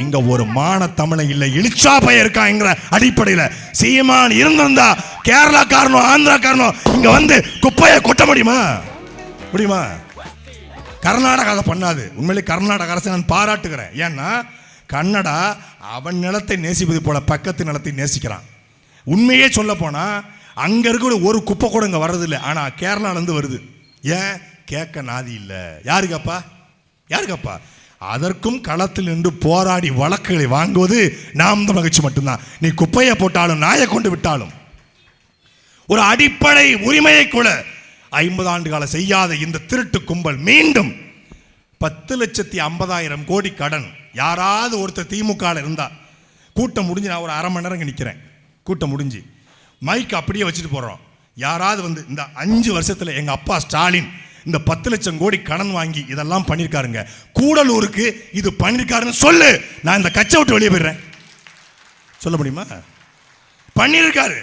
இங்க ஒரு மான தமிழை இல்லை, இழிச்சா பைய இருக்காங்கிற அடிப்படையில் சீமான் இருந்திருந்தா கேரளா காரணம் ஆந்திரா காரணம் இங்க வந்து குப்பையை கொட்ட முடியுமா? முடியுமா? கர்நாடகா அதை பண்ணாது. உண்மையிலே கர்நாடக அரசை நான் பாராட்டுகிறேன். ஏன்னா கன்னடா அவன் நிலத்தை நேசிப்பது போல பக்கத்து நிலத்தை நேசிக்கிறான். உண்மையே சொல்ல போனா அங்க இருக்கிற ஒரு குப்பை கூட இங்க வர்றதில்லை. ஆனா கேரளால இருந்து வருது. ஏன்? கேட்க நாதி இல்லை. யாருக்கப்பா? யாருக்கப்பா? அதற்கும் களத்தில் நின்று போராடி வழக்குகளை வாங்குவது நாம் தமிழர் கட்சி மட்டும்தான். நீ குப்பையை போட்டாலும் நாயை கொண்டு விட்டாலும் ஒரு அடிப்படை உரிமையை கூட 50 ஆண்டு கால செய்யாத இந்த திருட்டு கும்பல் மீண்டும் 10,50,000 கோடி கடன். யாராவது ஒருத்தர் திமுக இருந்தா கூட்டம் முடிஞ்சு, நான் ஒரு அரை மணி நேரம் நிற்கிறேன், கூட்டம் முடிஞ்சு மைக் அப்படியே வச்சுட்டு போடுறோம். யாராவது வந்து இந்த 5 வருஷத்துல எங்க அப்பா ஸ்டாலின் இந்த 10 லட்சம் கோடி கடன் வாங்கி இதெல்லாம் பண்ணியிருக்காருங்க, கூடலூருக்கு இது பண்ணியிருக்காருன்னு சொல்லு, நான் இந்த கட்சியை விட்டு வெளியே போயிடுறேன். சொல்ல முடியுமா? பண்ணியிருக்காரு.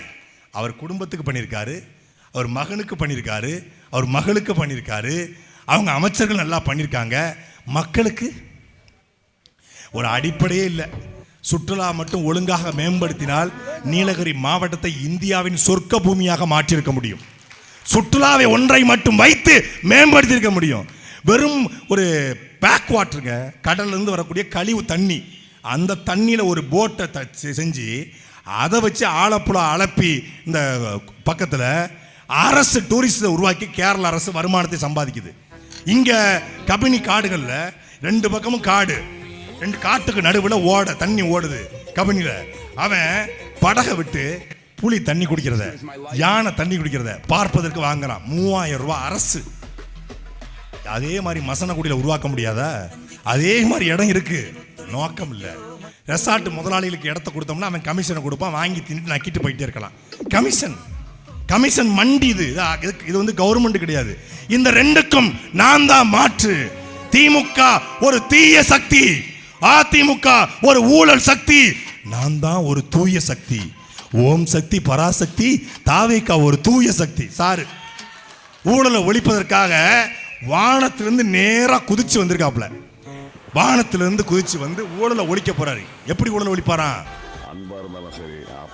அவர் குடும்பத்துக்கு பண்ணியிருக்காரு, அவர் மகனுக்கு பண்ணியிருக்காரு, அவர் மகளுக்கு பண்ணியிருக்காரு, அவங்க அமைச்சர்கள் நல்லா பண்ணியிருக்காங்க. மக்களுக்கு ஒரு அடிப்படையே இல்லை. சுற்றுலா மட்டும் ஒழுங்காக மேம்படுத்தினால் நீலகிரி மாவட்டத்தை இந்தியாவின் சொர்க்க பூமியாக மாற்றியிருக்க முடியும். சுற்றுலாவை ஒன்றை மட்டும் வைத்து மேம்படுத்தியிருக்க முடியும். வெறும் ஒரு பேக் வாட்டருங்க, கடல்லேருந்து வரக்கூடிய கழிவு தண்ணி, அந்த தண்ணியில் ஒரு போட்டை செஞ்சு அதை வச்சு ஆலப்புழா அலப்பி இந்த பக்கத்தில் அரசு டூரிஸ்ட்டை உருவாக்கி கேரள அரசு வருமானத்தை சம்பாதிக்குது. இங்கே கபினி காடுகளில் 2 பக்கமும் காடு, 2 காட்டுக்கு நடுவில் தண்ணி ஓடுது கபினியில். அவன் படகை விட்டு புலி தண்ணி குடிக்கிறத, யானை தண்ணி குடிக்கிறத பார்ப்பதற்கு வாங்குறான். 3000 ரூபாய் அரசு. அதே மாதிரி மசனகுடியில் உருவாக்க முடியாதா? அதே மாதிரி இடம் இருக்கு, நோக்கம் இல்லை. ரெசார்ட் முதலாளிகளுக்கு இடத்த கொடுத்தோம்னா அவன் கமிஷனை கொடுப்பான், வாங்கி தின்னுட்டு நக்கிட்டு போயிட்டே இருக்கலாம். கமிஷன் மண்டி. இது வந்து கவர்மெண்ட் கிடையாது. இந்த 2க்கும் நான் தான் மாற்று. திமுக ஒரு தீய சக்தி, அதிமுக ஒரு ஊழல் சக்தி, நான் தான் ஒரு தூய சக்தி. ஓம் சக்தி பராசக்தி, தாவேகா ஒரு தூய சக்தி. சாரு ஊழலை ஒழிப்பதற்காக வானத்திலிருந்து நேரா குதிச்சு வந்திருக்காப்ல. வானத்திலிருந்து குதிச்சு வந்து ஊழலை ஒழிக்க போறாரு. எப்படி ஊழலை ஒழிப்பாராம்?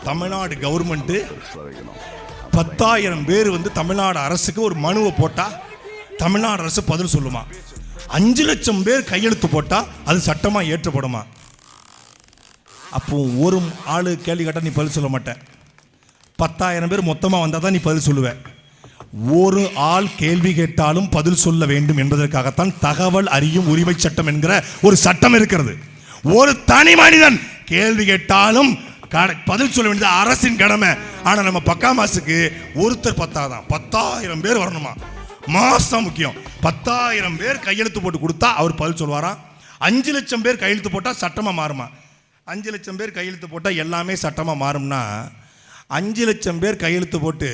தமிழ்நாடு கவர்மெண்ட் 10,000 பேர் வந்து தமிழ்நாடு அரசுக்கு ஒரு மனுவை போட்டா தமிழ்நாடு அரசு பதில் சொல்லுமா. 5 லட்சம் பேர் கையெழுத்து போட்டா அது சட்டமா ஏற்றப்படுமா. அப்போ ஒரு ஆளு கேள்வி கேட்டா நீ பதில் சொல்ல மாட்டேன். 10,000 பேர் மொத்தமா வந்தா தான் நீ பதில் சொல்லுவ. ஒரு ஆள் கேள்வி கேட்டாலும் பதில் சொல்ல வேண்டும் என்பதற்காகத்தான் தகவல் அறியும் உரிமை சட்டம் என்கிற ஒரு சட்டம் இருக்கிறது. ஒரு தனி மனிதன் கேள்வி கேட்டாலும் பதில் சொல்ல வேண்டியது அரசின் கடமை. ஆனா நம்ம பக்காமாசுக்கு ஒருத்தர் பத்தாதான், 10,000 பேர் வரணுமா. மாசம் முக்கியம். 10,000 பேர் கையெழுத்து போட்டு கொடுத்தா அவர் பதில் சொல்வாராம். 5 லட்சம் பேர் கையெழுத்து போட்டா சட்டமா மாறுமா. 5 லட்சம் பேர் கையெழுத்து போட்டா எல்லாமே சட்டமா மாறும்னா 5 லட்சம் பேர் கையெழுத்து போட்டு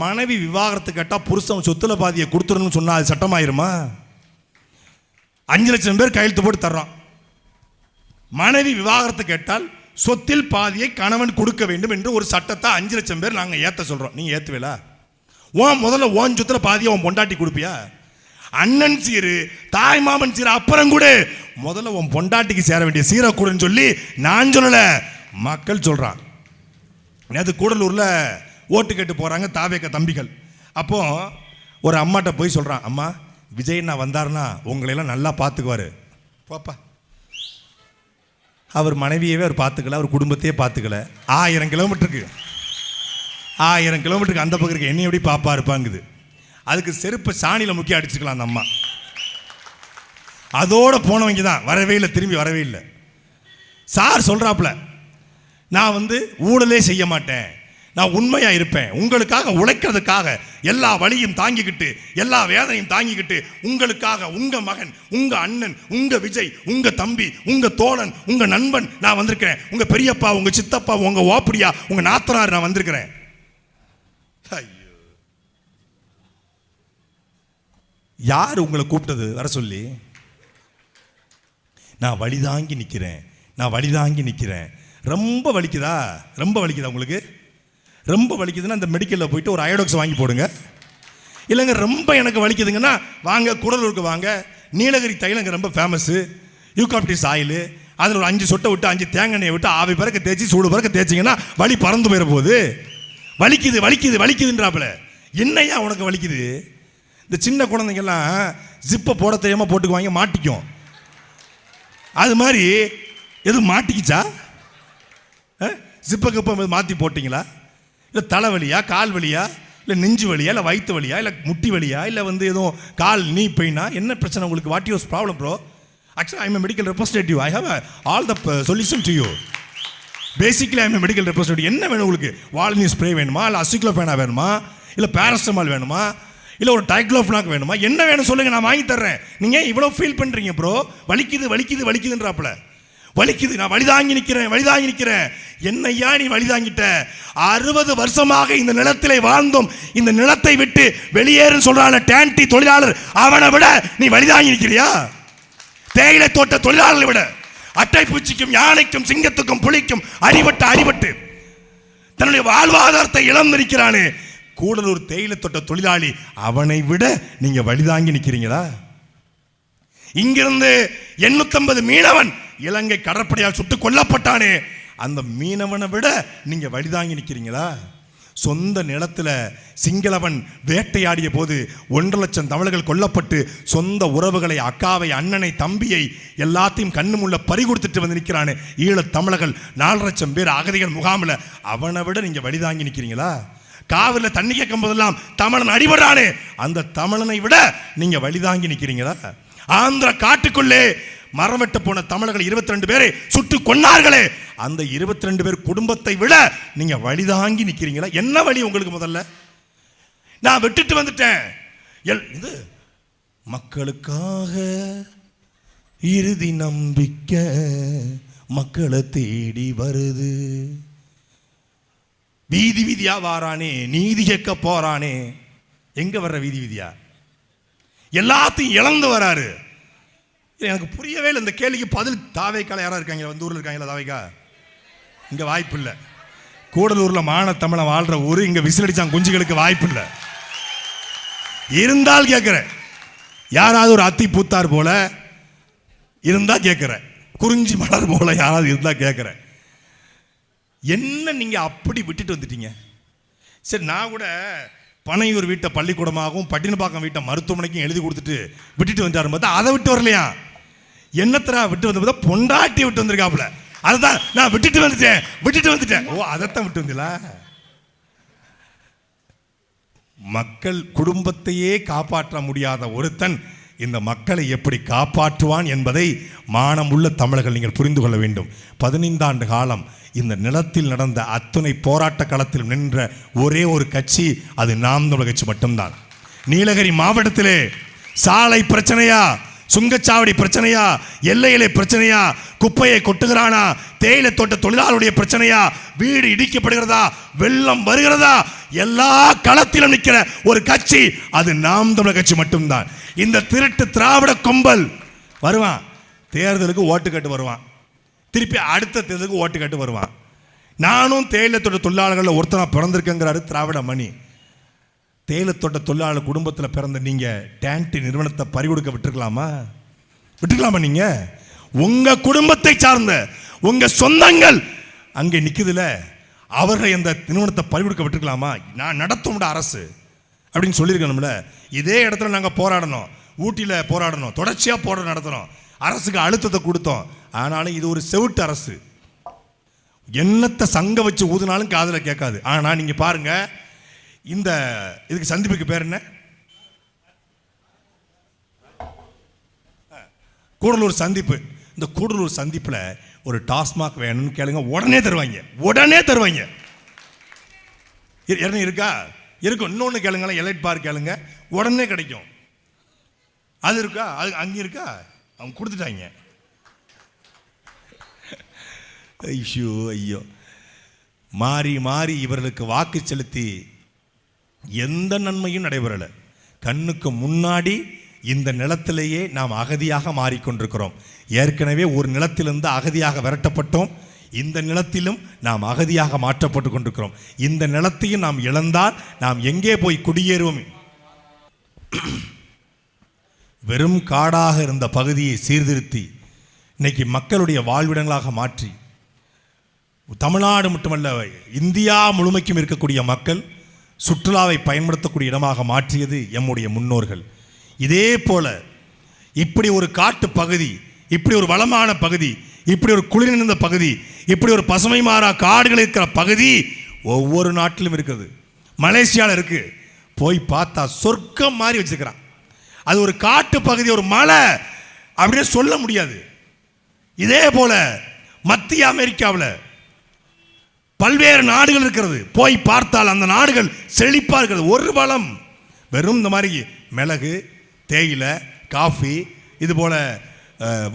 மனைவி விவாகரத்து கேட்டா புருஷன் சொத்துல பாதியை கொடுத்துடணும்னு சொன்னா அது சட்டமாயிருமா? 5 லட்சம் பேர் கையெழுத்து போட்டு தர்றோம். மனைவி விவாகரத்து கேட்டால் சொத்தில் பாதியை கணவன் கொடுக்க வேண்டும் என்று ஒரு சட்டத்தை 5 லட்சம் பேர் நாங்கள் ஏற்ற சொல்றோம். நீங்க ஏத்துவீங்களா? முதல்ல ஓன் சொத்துல பாதியை உன் பொண்டாட்டி கொடுப்பியா? அண்ணன் சீரு தாய் மாமன் சீரு அப்புறம் கூட முதல்ல உன் பொண்டாட்டிக்கு சேர வேண்டிய சீரை கூடன்னு சொல்லி நான் சொல்லல, மக்கள் சொல்றான். நேற்று கூடலூர்ல ஓட்டு கேட்டு போறாங்க தாவேக தம்பிகள். அப்போ ஒரு அம்மாட்ட போய் சொல்றான், அம்மா விஜய் நான் வந்தாருன்னா உங்களையெல்லாம் நல்லா பார்த்துக்குவாரு. பாப்பா அவர் மனைவியவே அவர் பார்த்துக்கல, அவர் குடும்பத்தையே பார்த்துக்கல. 1000 கிலோமீட்டருக்கு அந்த பக்கம் என்ன எப்படி பாப்பா இருப்பாங்குது. அதுக்கு செருப்பு சாணியில் முக்கிய அடிச்சுக்கலாம் அந்த அம்மா. அதோட போனவங்க தான் வரவே இல்லை, திரும்பி வரவே இல்லை. சார் சொல்றாப்புல, நான் வந்து ஊழலே செய்ய மாட்டேன், நான் உண்மையா இருப்பேன், உங்களுக்காக உழைக்கிறதுக்காக எல்லா வழியும் தாங்கிக்கிட்டு எல்லா வேதனையும் தாங்கிக்கிட்டு உங்களுக்காக உங்க மகன், உங்க அண்ணன், உங்க விஜய், உங்க தம்பி, உங்க தோழன், உங்க நண்பன் நான் வந்திருக்கிறேன். உங்க பெரியப்பா, உங்க சித்தப்பா, உங்க ஓப்படியா, உங்க நாத்தனார் நான் வந்திருக்கிறேன். யார் உங்களை கூப்பிட்டது வர சொல்லி? நான் வழிதாங்கி நிற்கிறேன். ரொம்ப வலிக்குதா உங்களுக்கு? ரொம்ப வலிக்குதுன்னா இந்த மெடிக்கலில் போயிட்டு ஒரு அயோடெக்ஸ் வாங்கி போடுங்க. இல்லைங்க ரொம்ப எனக்கு வலிக்குதுங்கன்னா வாங்க கூடலூருக்கு வாங்க, நீலகிரி தைலங்க ரொம்ப ஃபேமஸ்ஸு, யூகாப்டிஸ் ஆயில், அதில் ஒரு 5 சொட்டை விட்டு 5 தேங்காய் எண்ணெயை விட்டு ஆவி பறக்க தேய்ச்சி சூடு பறக்க தேய்ச்சிங்கன்னா வலி பறந்து போயிட போகுது. வலிக்குதுன்றாப்புல. என்னையா உனக்கு வலிக்குது? இந்த சின்ன குழந்தைங்கெல்லாம் ஜிப்பை போட தெரியாமல் போட்டுக்குவாங்க, மாட்டிக்கும். அது மாதிரி எதுவும் மாட்டிக்கிச்சா? ஜிப்பை கப்பை மாற்றி போட்டிங்களா? இல்லை தலைவலியா, கால் வலியா, இல்லை நெஞ்சு வலியா, இல்லை வயிற்று வலியா, இல்லை முட்டி வலியா, இல்லை வந்து எதுவும் கால் நீ பெயினா? என்ன பிரச்சனை உங்களுக்கு? What use problem bro? Actually I am medical representative. I have all the solution to you. Basically I am medical representative. என்ன வேணும் உங்களுக்கு? வால்னி ஸ்ப்ரே வேணுமா, இல்லை அசிக்ளோஃபேனா வேணுமா, இல்லை பேராசிட்டமால் வேணுமா, இல்லை ஒரு டைக்ளோஃபெனாக் வேணுமா? என்ன வேணும் சொல்லுங்க, நான் வாங்கி தர்றேன். நீங்கள் இவ்வளோ ஃபீல் பண்ணுறீங்க ப்ரோ. வலிக்குதுன்றாப்புல. வலிக்குது, நான் வழிதாங்கி நிற்கிறேன். என்னையா நீ வழிதாங்கிட்ட? 60 வருஷமாக இந்த நிலத்திலே வாழ்ந்தோம், இந்த நிலத்தை விட்டு வெளியேறுன்னு சொல்றான டேண்டி தொழிலாளர், அவனை விட நீ வழிதாங்கி நிற்கிறியா? தேயிலை தோட்ட தொழிலாளர்களை விட அட்டை பூச்சிக்கும் யானைக்கும் சிங்கத்துக்கும் புலிக்கும் அடிபட்டு தன்னுடைய வாழ்வாதாரத்தை இழந்திருக்கிறானே, கூடலூர் தேயிலை தோட்ட தொழிலாளி அவனை விட நீங்க வழிதாங்கி நிக்கிறீங்களா? இங்கிருந்து 850 மீனவன் இலங்கை கடற்படையால் சுட்டுக் கொல்லப்பட்டானே, அந்த மீனவனை விட நீங்க வழிதாங்கி நிக்கிறீங்களா? சொந்த நிலத்தில் சிங்களவன் வேட்டையாடிய போது 1.5 லட்சம் தமிழர்கள் கொல்லப்பட்டு சொந்த உறவுகளை, அக்காவை, அண்ணனை, தம்பியை எல்லாத்தையும் கண்ணுமுள்ள பறி கொடுத்துட்டு வந்து நிற்கிறானே ஈழத் தமிழர்கள் 4 லட்சம் பேர் அகதிகள் முகாமில், அவனை விட நீங்க வழிதாங்கி நிற்கிறீங்களா? காவிரியில் தண்ணி கேட்கும் போதெல்லாம் தமிழன் அடிபடுறானே, அந்த தமிழனை விட நீங்க வழிதாங்கி நிற்கிறீங்களா? ஆந்திர காட்டுக்குள்ளே மரம் வெட்ட போன தமிழர்கள் 22 பேரை சுட்டு கொன்னார்களே, அந்த 22 பேர் குடும்பத்தை விட நீங்க வழிதாங்கி நிக்கிறீங்களா? என்ன வழி உங்களுக்கு? முதல்ல நான் விட்டுட்டு வந்துட்டேன், இது மக்களுக்காக இறுதி நம்பிக்கை மக்களை தேடி வருது, வீதி வீதியா வாரானே, நீதி கேட்க போறானே. எங்க வர்ற வீதி வீதியா? எல்லாத்தையும் இழந்து வராரு. எனக்கு புரியவே இல்லை இந்த கேள்விக்கு பதில். தாவைக்கால யாரா இருக்காங்க? வந்து ஊரில் இருக்காங்களா தாவைக்கா? இங்க வாய்ப்பு இல்லை. கூடலூர்ல மான தமிழன் வாழ்ற ஊரு, இங்க விசிலடிச்சாங்க குஞ்சுகளுக்கு வாய்ப்பு இல்லை. இருந்தால் கேட்கிறேன், யாராவது ஒரு அத்தி பூத்தார் போல இருந்தா கேட்கிறேன், குறிஞ்சி மலர் போல யாராவது இருந்தா கேட்கிறேன். என்ன நீங்க அப்படி விட்டுட்டு வந்துட்டீங்க? சரி, நான் கூட பனையூர் வீட்டை பள்ளிக்கூடமாகவும் பட்டினப்பாக்கம் வீட்டை மருத்துவமனைக்கும் எழுதி கொடுத்துட்டு விட்டுட்டு வந்தாரு பார்த்தா அதை விட்டு வரலையா? என்னத்தரா விட்டு வந்து பார்த்தா பொண்டாட்டி விட்டு வந்திருக்காப்புல. அதுதான் நான் விட்டுட்டு வந்துட்டேன். ஓ, அதைத்தான் விட்டு வந்தீங்களா? மக்கள் குடும்பத்தையே காப்பாற்ற முடியாத ஒருத்தன் இந்த மக்களை எப்படி காப்பாற்றுவான் என்பதை மானமுள்ள தமிழர்கள் நீங்கள் புரிந்து கொள்ள வேண்டும். 15 ஆண்டு காலம் இந்த நிலத்தில் நடந்த அத்துணை போராட்ட களத்தில் நின்ற ஒரே ஒரு கட்சி அது நாம் தமிழர் கட்சி மட்டும்தான். நீலகிரி மாவட்டத்திலே சாலை பிரச்சனையா, சுங்கச்சாவடி பிரச்சனையா, எல்லையிலே பிரச்சனையா, குப்பையை கொட்டுகிறானா, தேயிலை தோட்ட தொழிலாளருடைய பிரச்சனையா, வீடு இடிக்கப்படுகிறதா, வெள்ளம் வருகிறதா, எல்லா களத்திலும் நிற்கிற ஒரு கட்சி அது நாம் தமிழர் கட்சி மட்டும்தான். இந்த திருட்டு திராவிட கொம்பல் வருவான், தேர்தலுக்கு ஓட்டு கட்டு வருவான், திருப்பி அடுத்த தேர்தலுக்கு ஓட்டு கட்டு வருவான். நானும் தேயிலை தோட்ட தொழிலாளர்கள் ஒருத்தனா பிறந்திருக்கேங்கிறாரு திராவிட மணி. தேயிலை தோட்ட தொழிலாளர் குடும்பத்தில் பிறந்த நீங்க டேன்டி நிறுவனத்தை பறிகொடுக்க விட்டுருக்கலாமா? நீங்க உங்க குடும்பத்தை சார்ந்த உங்க சொந்தங்கள் அங்கே நிக்குதுல, அவர்கள் இந்த நிறுவனத்தை பறிகொடுக்க விட்டுருக்கலாமா? நான் நடத்தும் அரசு அப்படின்னு சொல்லியிருக்கணும்ல. இதே இடத்துல நாங்கள் போராடணும், ஊட்டியில் போராடணும், தொடர்ச்சியாக போராட்டம் நடத்தணும், அரசுக்கு அழுத்தத்தை கொடுத்தோம். ஆனாலும் இது ஒரு செவிட்டு அரசு, என்னத்தை சங்க வச்சு ஊதுனாலும் காதில் கேட்காது. ஆனால் நீங்க பாருங்க, இந்த இதுக்கு சந்திப்புக்கு பேர் என்ன? கூடலூர் சந்திப்பு. இந்த கூடலூர் சந்திப்பில் ஒரு டாஸ்மாக் வேணும்னு கேளுங்க, உடனே தருவாங்க. இருக்கா? இருக்கும். இன்னொன்று கேளுங்களேன், எலைட் பார்க் கேளுங்க, உடனே கிடைக்கும். அது இருக்கா? அது அங்கே இருக்கா? அவங்க கொடுத்துட்டாங்க. ஐயோ, மாறி மாறி இவர்களுக்கு வாக்கு செலுத்தி எந்த நன்மையும் நடைபெறலை. கண்ணுக்கு முன்னாடி இந்த நிலத்திலேயே நாம் அகதியாக மாறிக்கொண்டிருக்கிறோம். ஏற்கனவே ஒரு நிலத்திலிருந்து அகதியாக விரட்டப்பட்டோம், இந்த நிலத்திலும் நாம் அகதியாக மாற்றப்பட்டு கொண்டிருக்கிறோம். இந்த நிலத்தையும் நாம் இழந்தால் நாம் எங்கே போய் குடியேறுவோம்? வெறும் காடாக இருந்த பகுதியை சீர்திருத்தி இன்னைக்கு மக்களுடைய வாழ்விடங்களாக மாற்றி, தமிழ்நாடு மட்டுமல்ல இந்தியா முழுமைக்கும் இருக்கக்கூடிய மக்கள் சுற்றுலாவை பயன்படுத்தக்கூடிய இடமாக மாற்றியது எம்முடைய முன்னோர்கள். இதே போல இப்படி ஒரு காட்டு பகுதி, இப்படி ஒரு வளமான பகுதி, இப்படி ஒரு குளிர் நிறைந்த பகுதி, இப்படி ஒரு பசுமை மாறா காடுகள் இருக்கிற பகுதி ஒவ்வொரு நாட்டிலும் இருக்குது. மலேசியாவில் இருக்கு, போய் பார்த்தா சொர்க்கம் மாதிரி வச்சுக்கிறான். அது ஒரு காட்டு பகுதி, ஒரு மலை அப்படியே சொல்ல முடியாது. இதே போல மத்திய அமெரிக்காவில் பல்வேறு நாடுகள் இருக்கிறது, போய் பார்த்தால் அந்த நாடுகள் செழிப்பாக இருக்கிறது. ஒரு வளம் வெறும் இந்த மாதிரி மிளகு, தேயிலை, காஃபி, இது போல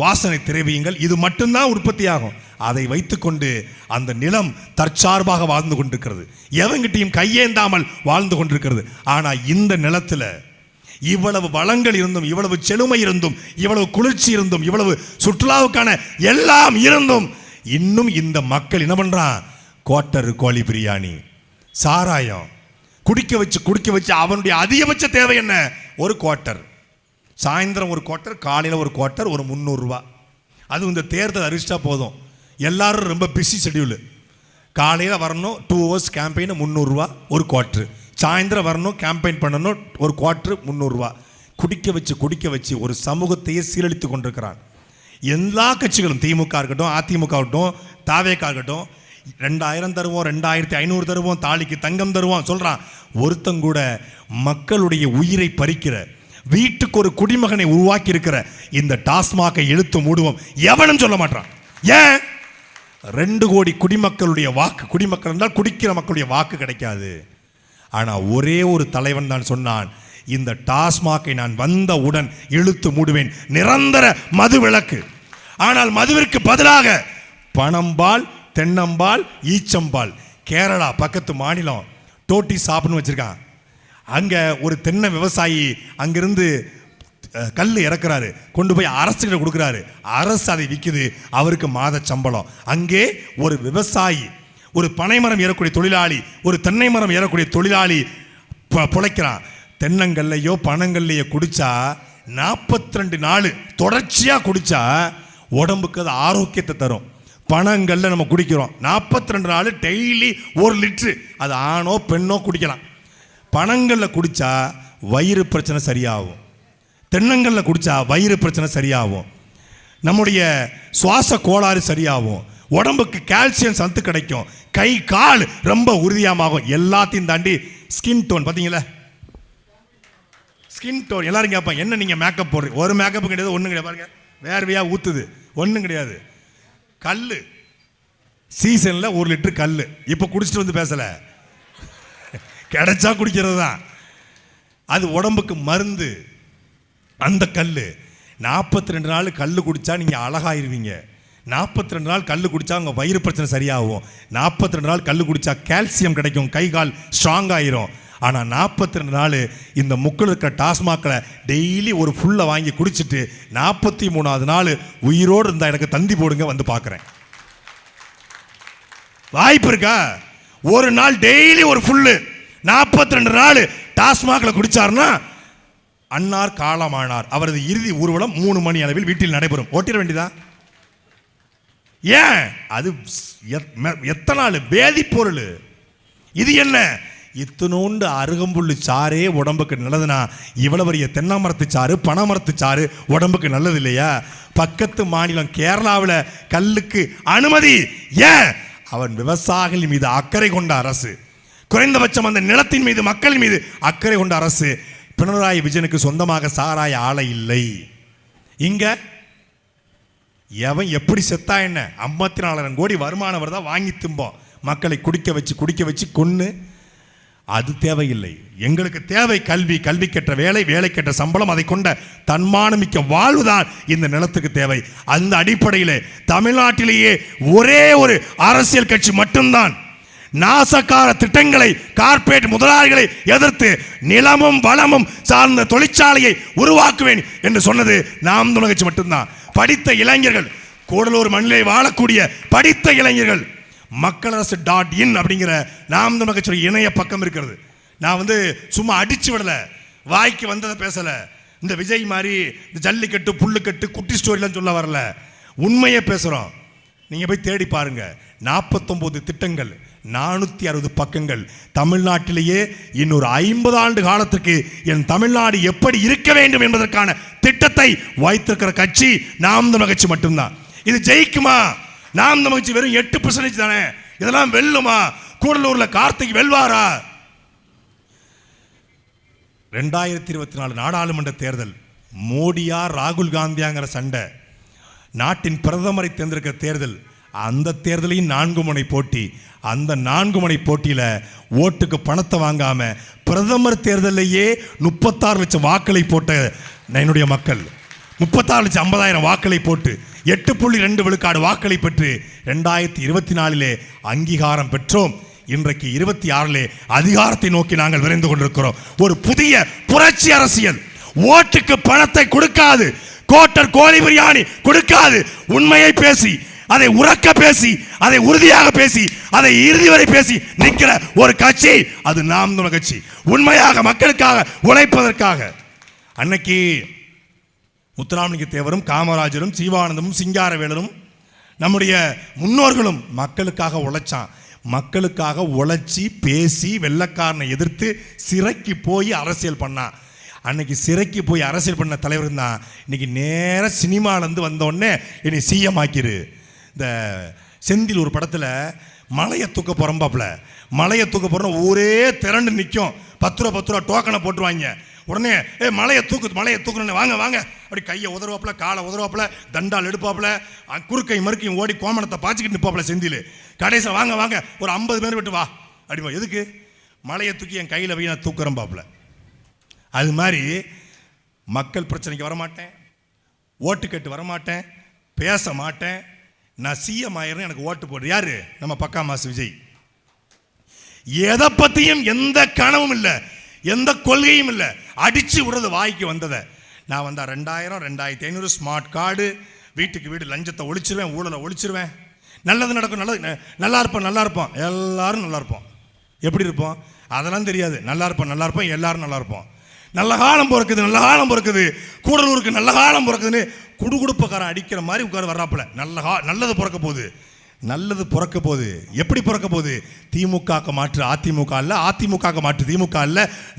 வாசனை திரவியங்கள், இது மட்டும்தான் உற்பத்தி ஆகும். அதை வைத்துக்கொண்டு அந்த நிலம் தற்சார்பாக வாழ்ந்து கொண்டிருக்கிறது, எவங்கிட்டையும் கையேந்தாமல் வாழ்ந்து கொண்டிருக்கிறது. ஆனால் இந்த நிலத்தில் இவ்வளவு வளங்கள் இருந்தும், இவ்வளவு செழுமை இருந்தும், இவ்வளவு குளிர்ச்சி இருந்தும், இவ்வளவு சுற்றுலாவுக்கான எல்லாம் இருந்தும் இன்னும் இந்த மக்கள் என்ன பண்றான்? கோட்டரு கோழி பிரியாணி, சாராயம், குடிக்க வச்சு அவனுடைய அதிகபட்ச தேவை என்ன? ஒரு குவார்ட்டர், சாயந்தரம் ஒரு குவார்ட்டர், காலையில் ஒரு குவார்ட்டர், ஒரு 300 ரூபா. அது இந்த தேர்தல் அறிவிச்சா போதும். எல்லாரும் ரொம்ப பிஸி ஷெடியூல். காலையில் வரணும் 2 hours கேம்பெயின் 300 ரூபா ஒரு குவார்ட்ரு, சாயந்தரம் வரணும் கேம்பெயின் பண்ணணும் ஒரு குவார்ட்ரு 300 ரூபா. குடிக்க வச்சு ஒரு சமூகத்தையே சீரழித்து கொண்டிருக்கிறான். எல்லா கட்சிகளும், திமுக இருக்கட்டும், அதிமுக இருக்கட்டும், தாவேகா இருக்கட்டும், 2000 தருவோம், 2500 தருவோம், தாலிக்கு தங்கம் தருவோம் சொல்றான். ஒருத்தங்கூட மக்களுடைய உயிரை பறிக்கிற, வீட்டுக்கு ஒரு குடிமகனை உருவாக்கி இருக்கிற இந்த டாஸ்மாகை இழுத்து மூடுவோம் எவனும் சொல்ல மாட்டான். ஏன்? 2 கோடி குடிமக்களுடைய வாக்கு, குடிமக்கள் என்றால் குடிக்கிற மக்களுடைய வாக்கு கிடைக்காது. ஆனால் ஒரே ஒரு தலைவன் தான் சொன்னான், இந்த டாஸ்மாகை நான் வந்தவுடன் இழுத்து மூடுவேன், நிரந்தர மது விலக்கு. ஆனால் மதுவிற்கு பதிலாக பனம்பால், தென்னம்பால், ஈச்சம்பால். கேரளா பக்கத்து மாநிலம் டோட்டி சாப்னு வச்சிருக்கான். அங்கே ஒரு தென்னை விவசாயி அங்கிருந்து கல் இறக்குறாரு, கொண்டு போய் அரசுகிட்ட கொடுக்குறாரு. அரசு அதை விற்குது, அவருக்கு மாத சம்பளம். அங்கே ஒரு விவசாயி, ஒரு பனைமரம் ஏறக்கூடிய தொழிலாளி, ஒரு தென்னை மரம் ஏறக்கூடிய தொழிலாளி பிழைக்கிறான். தென்னங்கல்லையோ பனங்கல்லையோ குடிச்சா 42 நாள் தொடர்ச்சியாக குடிச்சா உடம்புக்கு அது ஆரோக்கியத்தை தரும். பனங்கல்ல நம்ம குடிக்கிறோம் 42 நாள் டெய்லி 1 லிட்டரு, அது ஆணோ பெண்ணோ குடிக்கலாம். பனங்கல்ல குடிச்சா வயிறு பிரச்சனை சரியாகும், தென்னங்கல்ல குடிச்சா வயிறு பிரச்சனை சரியாகும், நம்முடைய சுவாச கோளாறு சரியாகும், உடம்புக்கு கால்சியம் சத்து கிடைக்கும், கை கால் ரொம்ப உறுதியாகும். எல்லாத்தையும் தாண்டி ஸ்கின் டோன் பார்த்தீங்களா, ஸ்கின் டோன். எல்லாரும் கேட்பாங்க, என்ன நீங்கள் மேக்கப் போடுறீங்க? ஒரு மேக்கப் கிடையாது, ஒன்றும் கிடையாது. பாருங்க, வேர்வையாக ஊற்றுது, ஒன்றும் கிடையாது. கல் சீசனில் 1 லிட்டரு கல். இப்போ குடிச்சிட்டு வந்து பேசலை, கிடைச்சா குடிக்கிறது தான். அது உடம்புக்கு மருந்து. அந்த கல் 42 நாள் கல் குடித்தா நீங்கள் அழகாயிருவீங்க. 42 நாள் கல் குடித்தா உங்கள் வயிறு பிரச்சனை சரியாகும். 42 நாள் கல் குடித்தா கால்சியம் கிடைக்கும், கை கால் ஸ்ட்ராங் ஆயிரும். ஆனால் 42 நாள் இந்த முக்கில் இருக்கிற டாஸ்மாக்களை டெய்லி ஒரு ஃபுல்லை வாங்கி குடிச்சிட்டு 43ஆவது நாள் உயிரோடு இருந்தால் எனக்கு தந்தி போடுங்க, வந்து பார்க்குறேன். வாய்ப்பு இருக்கா? ஒரு நாள் டெய்லி ஒரு ஃபுல்லு 42 நாள் டாஸ்மாகில் குடிச்சார்னா அன்னார் காலமானார். அவரது இறுதி ஊர்வலம் 3 மணி அளவில் வீட்டில் நடைபெறும். ஓட்டிட வேண்டியதான். ஏன்? அது எத்தனை நாள் வேதிப்பொருள். இது என்ன? இத்தனோண்டு அருகம்புல்லு சாரே உடம்புக்கு நல்லதுன்னா இவ்வளவு பெரிய தென்னை மரத்து சாறு, பனை மரத்து சாறு உடம்புக்கு நல்லது இல்லையா? பக்கத்து மாநிலம் கேரளாவில் கல்லுக்கு அனுமதி. ஏன்? அவன் விவசாயிகள் மீது அக்கறை கொண்ட அரசு, குறைந்தபட்சம் அந்த நிலத்தின் மீது, மக்கள் மீது அக்கறை கொண்ட அரசு. பினராயி விஜயனுக்கு சொந்தமாக சாராய ஆலை இல்லை. இங்க எவன் எப்படி செத்தா என்ன, 54,000 கோடி வருமானம் வருதா வாங்கி திம்போம். மக்களை குடிக்க வச்சு கொன்னு. அது தேவையில்லை. எங்களுக்கு தேவை கல்வி, கல்விக்கேற்ற வேலை, வேலைக்கேற்ற சம்பளம், அதை கொண்ட தன்மானமிக்க வாழ்வுதான் இந்த நிலத்துக்கு தேவை. அந்த அடிப்படையில் தமிழ்நாட்டிலேயே ஒரே ஒரு அரசியல் கட்சி மட்டும்தான் நாசக்கார திட்டங்களை, கார்ப்பரேட் முதலாளிகளை எதிர்த்து நிலமும் வளமும் சார்ந்த தொழிற்சாலையை உருவாக்குவேன் என்று சொன்னது நாம் தமிழர் கட்சி மட்டும்தான். படித்த இளைஞர்கள், கூடலூர் மண்ணிலே வாழக்கூடிய படித்த இளைஞர்கள், மக்களரசு.in அப்படிங்கிற நாம் தமிழர் கட்சியுடைய இணைய பக்கம் இருக்கிறது. நான் சும்மா அடிச்சு விடலை, வாய்க்கு வந்ததை பேசலை. இந்த விஜய் மாதிரி இந்த ஜல்லிக்கட்டு, புல்லுக்கட்டு, குட்டி ஸ்டோரிலாம் சொல்ல வரல, உண்மையே பேசுகிறோம். நீங்கள் போய் தேடி பாருங்க. 49 திட்டங்கள், 460 பக்கங்கள். தமிழ்நாட்டிலேயே இன்னொரு 50 ஆண்டு காலத்திற்கு என் தமிழ்நாடு எப்படி இருக்க வேண்டும் என்பதற்கான திட்டத்தை வைத்திருக்கிற கட்சி நாம் தமிழர் கட்சி மட்டும்தான். இது ஜெயிக்குமா? நாம் தமிழர் கட்சி வெறும் 8% தானே. இதெல்லாம் வெல்லுமா? கூடலூர்ல கார்த்திக் வெல்வாரா? 2024 நாடாளுமன்ற தேர்தல், மோடியா ராகுல் காந்தியாங்கிற சண்டை, நாட்டின் பிரதமரை தேர்ந்தெடுக்கிற தேர்தல், அந்த தேர்தலையும் 4 முனை போட்டி. அந்த 4 முனை போட்டியில் ஓட்டுக்கு பணத்தை வாங்காம பிரதமர் தேர்தலையே 36 லட்சம் வாக்களை போட்ட என்னுடைய மக்கள், 36,50,000 வாக்களை போட்டு 8.2 விழுக்காடு வாக்களை பெற்று 2024 அங்கீகாரம் பெற்றோம். இன்றைக்கு 26 அதிகாரத்தை நோக்கி நாங்கள் விரைந்து கொண்டிருக்கிறோம். ஒரு புதிய புரட்சி அரசியல். ஓட்டுக்கு பணத்தை கொடுக்காது, கோட்டர் கோழி பிரியாணி கொடுக்காது, உண்மையை பேசி அதை உறக்க பேசி, அதை உறுதியாக பேசி, அதை இறுதி வரை பேசி நிற்கிற ஒரு கட்சி அது நாம் தமிழர் கட்சி. உண்மையாக மக்களுக்காக உழைப்பதற்காக. அன்னைக்கு முத்துராமலிங்க தேவரும் காமராஜரும் ஜீவானந்தமும் சிங்காரவேலரும் நம்முடைய முன்னோர்களும் மக்களுக்காக உழைச்சான். மக்களுக்காக உழைச்சி பேசி வெள்ளக்காரனை எதிர்த்து சிறைக்கு போய் அரசியல் பண்ணான். அன்னைக்கு சிறைக்கு போய் அரசியல் பண்ண தலைவர் தான் இன்னைக்கு நேர சினிமாலேருந்து வந்தோடனே என்னை சிஎம் ஆக்கிரு. இந்த செந்தில் ஒரு படத்தில் மலையை தூக்க போகிறோம்பாப்புல, மலையை தூக்க போகிறோம் ஊரே திரண்டு நிற்கும், 10 ரூபா டோக்கனை போட்டுருவாங்க. உடனே மலையை தூக்கணும் வாங்க வாங்க அப்படி கையை உதறுவாப்புல, காலை உதறுவாப்புல, தண்டால் எடுப்பாப்புல, குறுக்கை மறுக்கையும் ஓடி கோமணத்தை பாய்ச்சிக்கிட்டு நிற்பாப்புல செந்தில். கடைசியில் வாங்க வாங்க ஒரு 50 பேர் விட்டு வா அப்படிப்பா. எதுக்கு? மலையை தூக்கி என் கையில் போய் நான் தூக்குறேன் பாப்புல. அது மாதிரி மக்கள் பிரச்சனைக்கு வரமாட்டேன், ஓட்டு கேட்டு வரமாட்டேன், பேச மாட்டேன். நான் சிஎம் ஆயிரம் எனக்கு ஓட்டு போடு. யாரு? நம்ம பக்கா மாசு விஜய். எதை பற்றியும் எந்த கனவும் இல்லை, எந்த கொள்கையும் இல்லை, அடிச்சு விடுறது வாய்க்கு வந்ததை. நான் வந்தால் 2000 2500 ஸ்மார்ட் கார்டு, வீட்டுக்கு வீடு லஞ்சத்தை ஒழிச்சிருவேன், ஊழலை ஒழிச்சிருவேன், நல்லது நடக்கும், நல்லா இருப்போம், எல்லாரும் நல்லா இருப்போம். எப்படி இருப்போம் அதெல்லாம் தெரியாது. நல்லா இருப்போம், எல்லாரும் நல்லா இருப்போம். நல்ல காலம் பிறக்குது, கூடலூருக்கு நல்ல காலம் பிறக்குதுன்னு குடுகுடுப்பக்காரன் அடிக்கிற மாதிரி உட்கார வர்றாப்புல. நல்லது பிறக்க போகுது. எப்படி பிறக்க போகுது? திமுக மாற்று அதிமுக அல்ல, அதிமுக மாற்று திமுக அல்ல,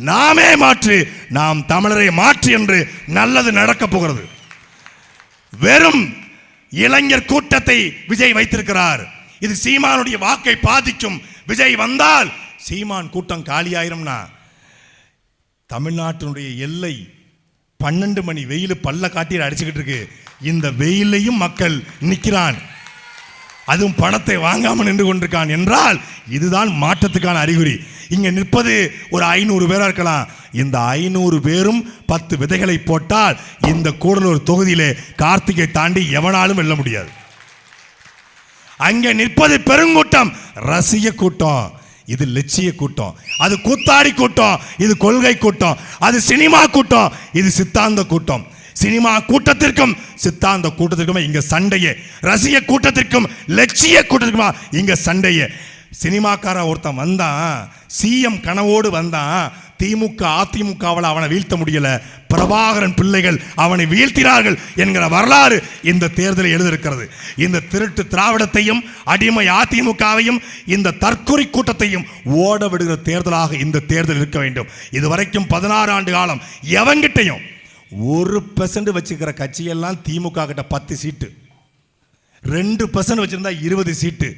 நாமே மாற்று, நாம் தமிழரை மாற்று என்று நல்லது நடக்க போகிறது. வெறும் இளைஞர் கூட்டத்தை விஜய் வைத்திருக்கிறார். இது சீமானுடைய வாக்கை பாதிக்கும். விஜய் வந்தால் சீமான் கூட்டம் காலியாயிரும்னா தமிழ்நாட்டினுடைய எல்லை 12 மணி வெயில் பல்ல காட்டி அடிச்சுக்கிட்டு இருக்கு. இந்த வெயிலையும் மக்கள் நிற்கிறான், அதுவும் பணத்தை வாங்காமல் நின்று கொண்டிருக்கான் என்றால் இதுதான் மாற்றத்துக்கான அறிகுறி. இங்க நிற்பது ஒரு 500 பேரா இருக்கலாம். இந்த 500 பேரும் 10 விதைகளை போட்டால் இந்த கூடலூர் தொகுதியிலே கார்த்திகை தாண்டி எவனாலும் வெல்ல முடியாது. அங்கே நிற்பது பெருங்கூட்டம், ரசிக கூட்டம். இது லட்சிய கூட்டம், அது கூத்தாடி கூட்டம், இது கொள்கை கூட்டம், அது சினிமா கூட்டம், இது சித்தாந்த கூட்டம். சினிமா கூட்டத்திற்கும் சித்தாந்த கூட்டத்திற்கும் இங்க சண்டையே, ரசிக கூட்டத்திற்கும் லட்சிய கூட்டத்திற்குமா இங்க சண்டையே. சினிமாக்கார ஒருத்தன் வந்தான், சிஎம் கனவோடு வந்தான், திமுக அதிமுகவில் அவனை வீழ்த்த முடியல, பிரபாகரன் பிள்ளைகள் அவனை வீழ்த்தினார்கள் என்கிற வரலாறு இந்த தேர்தலில் எழுதியிருக்கிறது. இந்த திருட்டு திராவிடத்தையும் அடிமை அதிமுகவையும் இந்த தற்கொலை கூட்டத்தையும் ஓட விடுகிற தேர்தலாக இந்த தேர்தல் இருக்க வேண்டும். இதுவரைக்கும் 16 ஆண்டு காலம் எவங்கிட்டையும் 1% வச்சுக்கிற கட்சியெல்லாம் திமுக கிட்ட 10 சீட்டு, 2% வச்சிருந்தா 20 சீட்டு,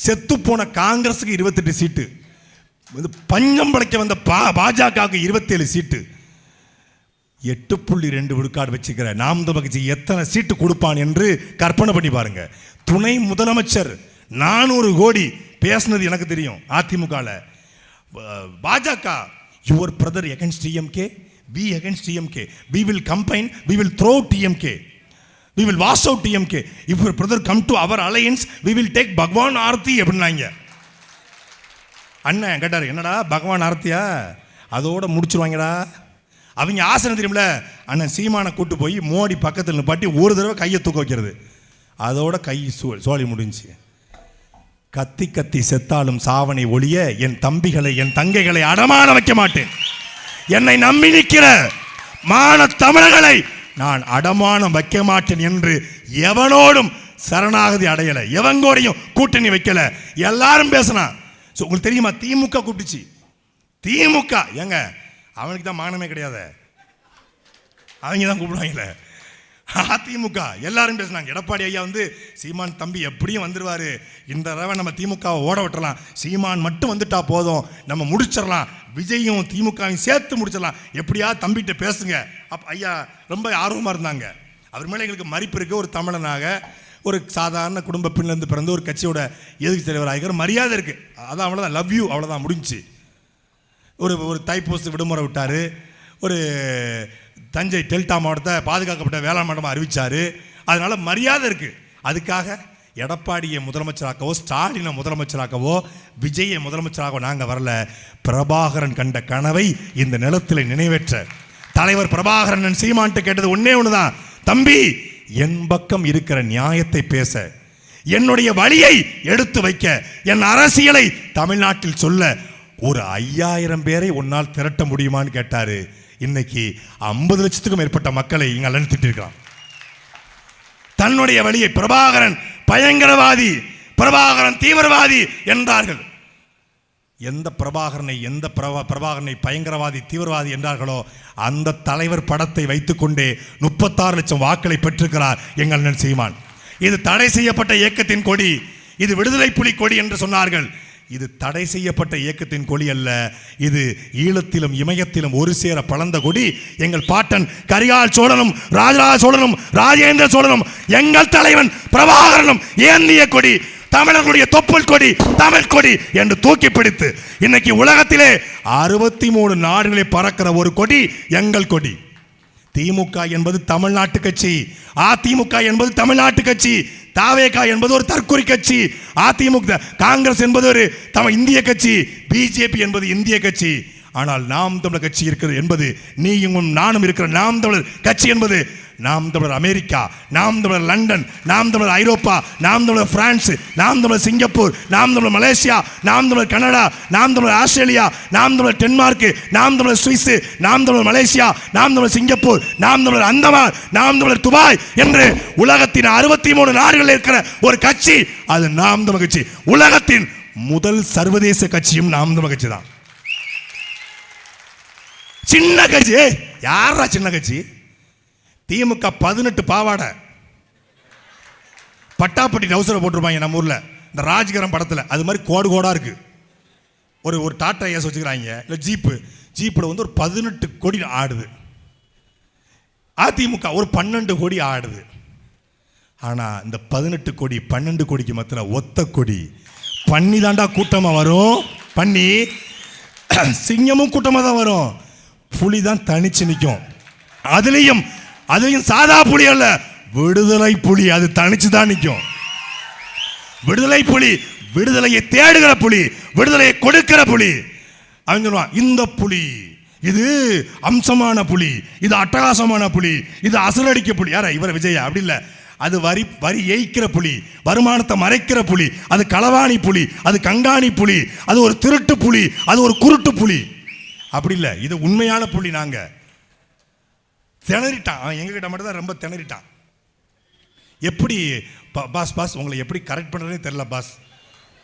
செத்து போன காங்கிரஸுக்கு 28 சீட்டு, பஞ்சம் படைக்க வந்த பாஜகவுக்கு 27 சீட்டு, 8.2 விழுக்காடு வச்சுக்கிற நாம் தமிழர் கட்சி எத்தனை சீட்டு கொடுப்பான் என்று கற்பனை பண்ணி பாருங்க. துணை முதலமைச்சர் 400 கோடி பேசினது எனக்கு தெரியும். AIADMK BJP your brother against DMK, we against TMK, we will combine, we will throw TMK, we will wash out TMK, if your brother come to our alliance we will take பகவான் ஆர்த்தி அப்படின்னாங்க. அண்ணன் கேட்டார், என்னடா பகவான் ஆர்த்தியா, அதோட முடிச்சிருவாங்கடா. அவங்க ஆசனம் தெரியும்ல, அண்ணன் சீமானை கூட்டு போய் மோடி பக்கத்தில் நிப்பாட்டி ஒரு தடவை கையை தூக்க வைக்கிறது, அதோட கை சோழி முடிஞ்சு. கத்தி கத்தி செத்தாலும் சாவனை ஒழிய என் தம்பிகளை என் தங்கைகளை அடமான வைக்க மாட்டேன். என்னை நம்பி நிற்கிற மான தமிழர்களை நான் அடமானம் வைக்க மாட்டேன் என்று எவனோடும் சரணாகதி அடையலை, எவங்கோடையும் கூட்டணி வைக்கல. எல்லாரும் பேசினா உங்களுக்கு தெரியுமா, திமுக கூப்பிட்டுச்சு. திமுக ஏங்க அவனுக்கு தான் மானமே கிடையாது, அவங்க தான் கூப்பிடுவாங்கல்ல. அதிமுக எல்லாரும் பேசினாங்க. எடப்பாடி ஐயா வந்து சீமான் தம்பி எப்படியும் வந்துடுவார், இந்த தடவை நம்ம திமுகவை ஓட விட்டுறலாம், சீமான் மட்டும் வந்துட்டா போதும் நம்ம முடிச்சிடலாம், விஜயும் திமுகவையும் சேர்த்து முடிச்சிடலாம், எப்படியா தம்பிகிட்ட பேசுங்க. ஐயா ரொம்ப ஆர்வமாக இருந்தாங்க. அவர் மேலே எங்களுக்கு மதிப்பு இருக்குது. ஒரு தமிழனாக, ஒரு சாதாரண குடும்ப பின்னிலேருந்து பிறந்த ஒரு கட்சியோட எதிர்ப்பு தலைவர் ஆகிற மரியாதை இருக்குது. அதான் அவ்வளோதான், லவ் யூ, அவ்வளோதான் முடிஞ்சு. ஒரு தைப்பூசத்து விடுமுறை விட்டார். ஒரு தஞ்சை டெல்டா மாவட்டத்தை பாதுகாக்கப்பட்ட வேளாண் மண்டபம் அறிவித்தார். அதனால் மரியாதை இருக்குது. அதுக்காக எடப்பாடியை முதலமைச்சராக்கவோ, ஸ்டாலினை முதலமைச்சராக்கவோ, விஜயை முதலமைச்சராகவோ நாங்கள் வரல. பிரபாகரன் கண்ட கனவை இந்த நிலத்தில் நிறைவேற்ற தலைவர் பிரபாகரன் சீமான்ட்டு கேட்டது ஒன்னே ஒன்று தான், தம்பி என் பக்கம் இருக்கிற நியாயத்தை பேச, என்னுடைய வழியை எடுத்து வைக்க, என் அரசியலை தமிழ்நாட்டில் சொல்ல ஒரு 5000 பேரை உன்னால் திரட்ட முடியுமான்னு கேட்டாரு. இன்னைக்கு 50 லட்சத்துக்கும் மேற்பட்ட மக்களை இங்க அழைத்துட்டு இருக்கிறான். தன்னுடைய வழியை பிரபாகரன் பயங்கரவாதி, பிரபாகரன் தீவிரவாதி என்றார்கள். எந்த பிரபாகரனை பயங்கரவாதி தீவிரவாதி என்றார்களோ அந்த தலைவர் படத்தை வைத்துக்கொண்டே 36 லட்சம் வாக்களை பெற்றிருக்கிறார் எங்கள் அண்ணன் சீமான். இது தடை செய்யப்பட்ட இயக்கத்தின் கொடி, இது விடுதலை புலி கொடி என்று சொன்னார்கள். இது தடை செய்யப்பட்ட இயக்கத்தின் கொடி அல்ல, இது ஈழத்திலும் இமயத்திலும் ஒரு சேர பலந்த கொடி. எங்கள் பாட்டன் கரிகால் சோழனும் ராஜராஜ சோழனும் ராஜேந்திர சோழனும் எங்கள் தலைவன் பிரபாகரனும் ஏந்திய கொடி, தமிழர்களுடைய தொப்புள் கொடி, தமிழ் கொடி என்று தூக்கி பிடித்து இன்னைக்கு உலகத்திலே 63 நாடுகளில் பறக்கிற ஒரு கொடி எங்கள் கொடி. திமுக என்பது தமிழ்நாட்டு கட்சி, அதிமுக என்பது தமிழ்நாட்டு கட்சி, தாவேகா என்பது ஒரு தற்குறி கட்சி, அதிமுக காங்கிரஸ் என்பது ஒரு இந்திய கட்சி, பிஜேபி என்பது இந்திய கட்சி. ஆனால் நாம் தமிழர் கட்சி இருக்கிறது என்பது நீயும் நானும் இருக்கிற நாம் தமிழர் கட்சி என்பது நாம் தமிழர் அமெரிக்கா, நாம் தமிழர் லண்டன், நாம் தமிழர் ஐரோப்பா, நாம் தமிழர் பிரான்ஸ், நாம் தமிழர் சிங்கப்பூர், நாம் தமிழர் மலேசியா, நாம் தமிழர் கனடா, நாம் தமிழர் ஆஸ்திரேலியா, நாம் தமிழர் டென்மார்க், நாம் தமிழர் சுவிஸ், நாம் தமிழர் மலேசியா, நாம் தமிழர் சிங்கப்பூர், நாம் தமிழர் அந்தமான், நாம் தமிழர் துபாய் என்று உலகத்தின் 63 நாடுகளில் இருக்கிற ஒரு கட்சி அது நாம் தமிழர் கட்சி. உலகத்தின் முதல் சர்வதேச கட்சியும் நாம் தமிழர் கட்சி தான். சின்ன கட்சி யாரா? சின்ன கட்சி திமுக 18 பாவாடை பட்டாப்பட்டி டவுசரை போட்டிருப்பாங்க நம்ம ஊர்ல, இந்த ராஜ்கிரம் படத்துல அது மாதிரி கோடு கோடா இருக்கு. ஒரு டாடா ஏஸ் வச்சுக்கிறாங்க, இல்லை ஜீப்பில் வந்து ஒரு 18 கோடி ஆடுது. அதிமுக ஒரு 12 கோடி ஆடுது. ஆனா இந்த 18 கோடி 12 கோடிக்கு மத்தில ஒத்த கொடி பண்ணி தாண்டா கூட்டமா வரும். பண்ணி சிங்கமும் கூட்டமா தான் வரும், புலி தான் தனிச்சு நிற்கும். அதுலயும் சாதா புலி அல்ல, விடுதலை புலி, அது தனிச்சு தான் நிற்கும். விடுதலை புலி விடுதலையை தேடுகிற புலி, விடுதலையை கொடுக்கிற புலி. அவங்க சொல்லுவான் இந்த புலி இது அம்சமான புலி, இது அட்டகாசமான புலி, இது அசலடிக்க புலி. யாரா இவர விஜயா? அப்படி இல்லை, அது வரி ஏய்க்கிற புலி, வருமானத்தை மறைக்கிற புலி, அது களவாணி புலி, அது கங்காணி புலி, அது ஒரு திருட்டு புலி, அது ஒரு குருட்டு புலி. அப்படி இல்லை, இது உண்மையான புலி. நாங்க திணறிட்டான், எங்ககிட்ட மட்டும் தான் ரொம்ப திணறிட்டான். எப்படி பாஸ் உங்களை எப்படி கரெக்ட் பண்ணுறதே தெரியல பாஸ்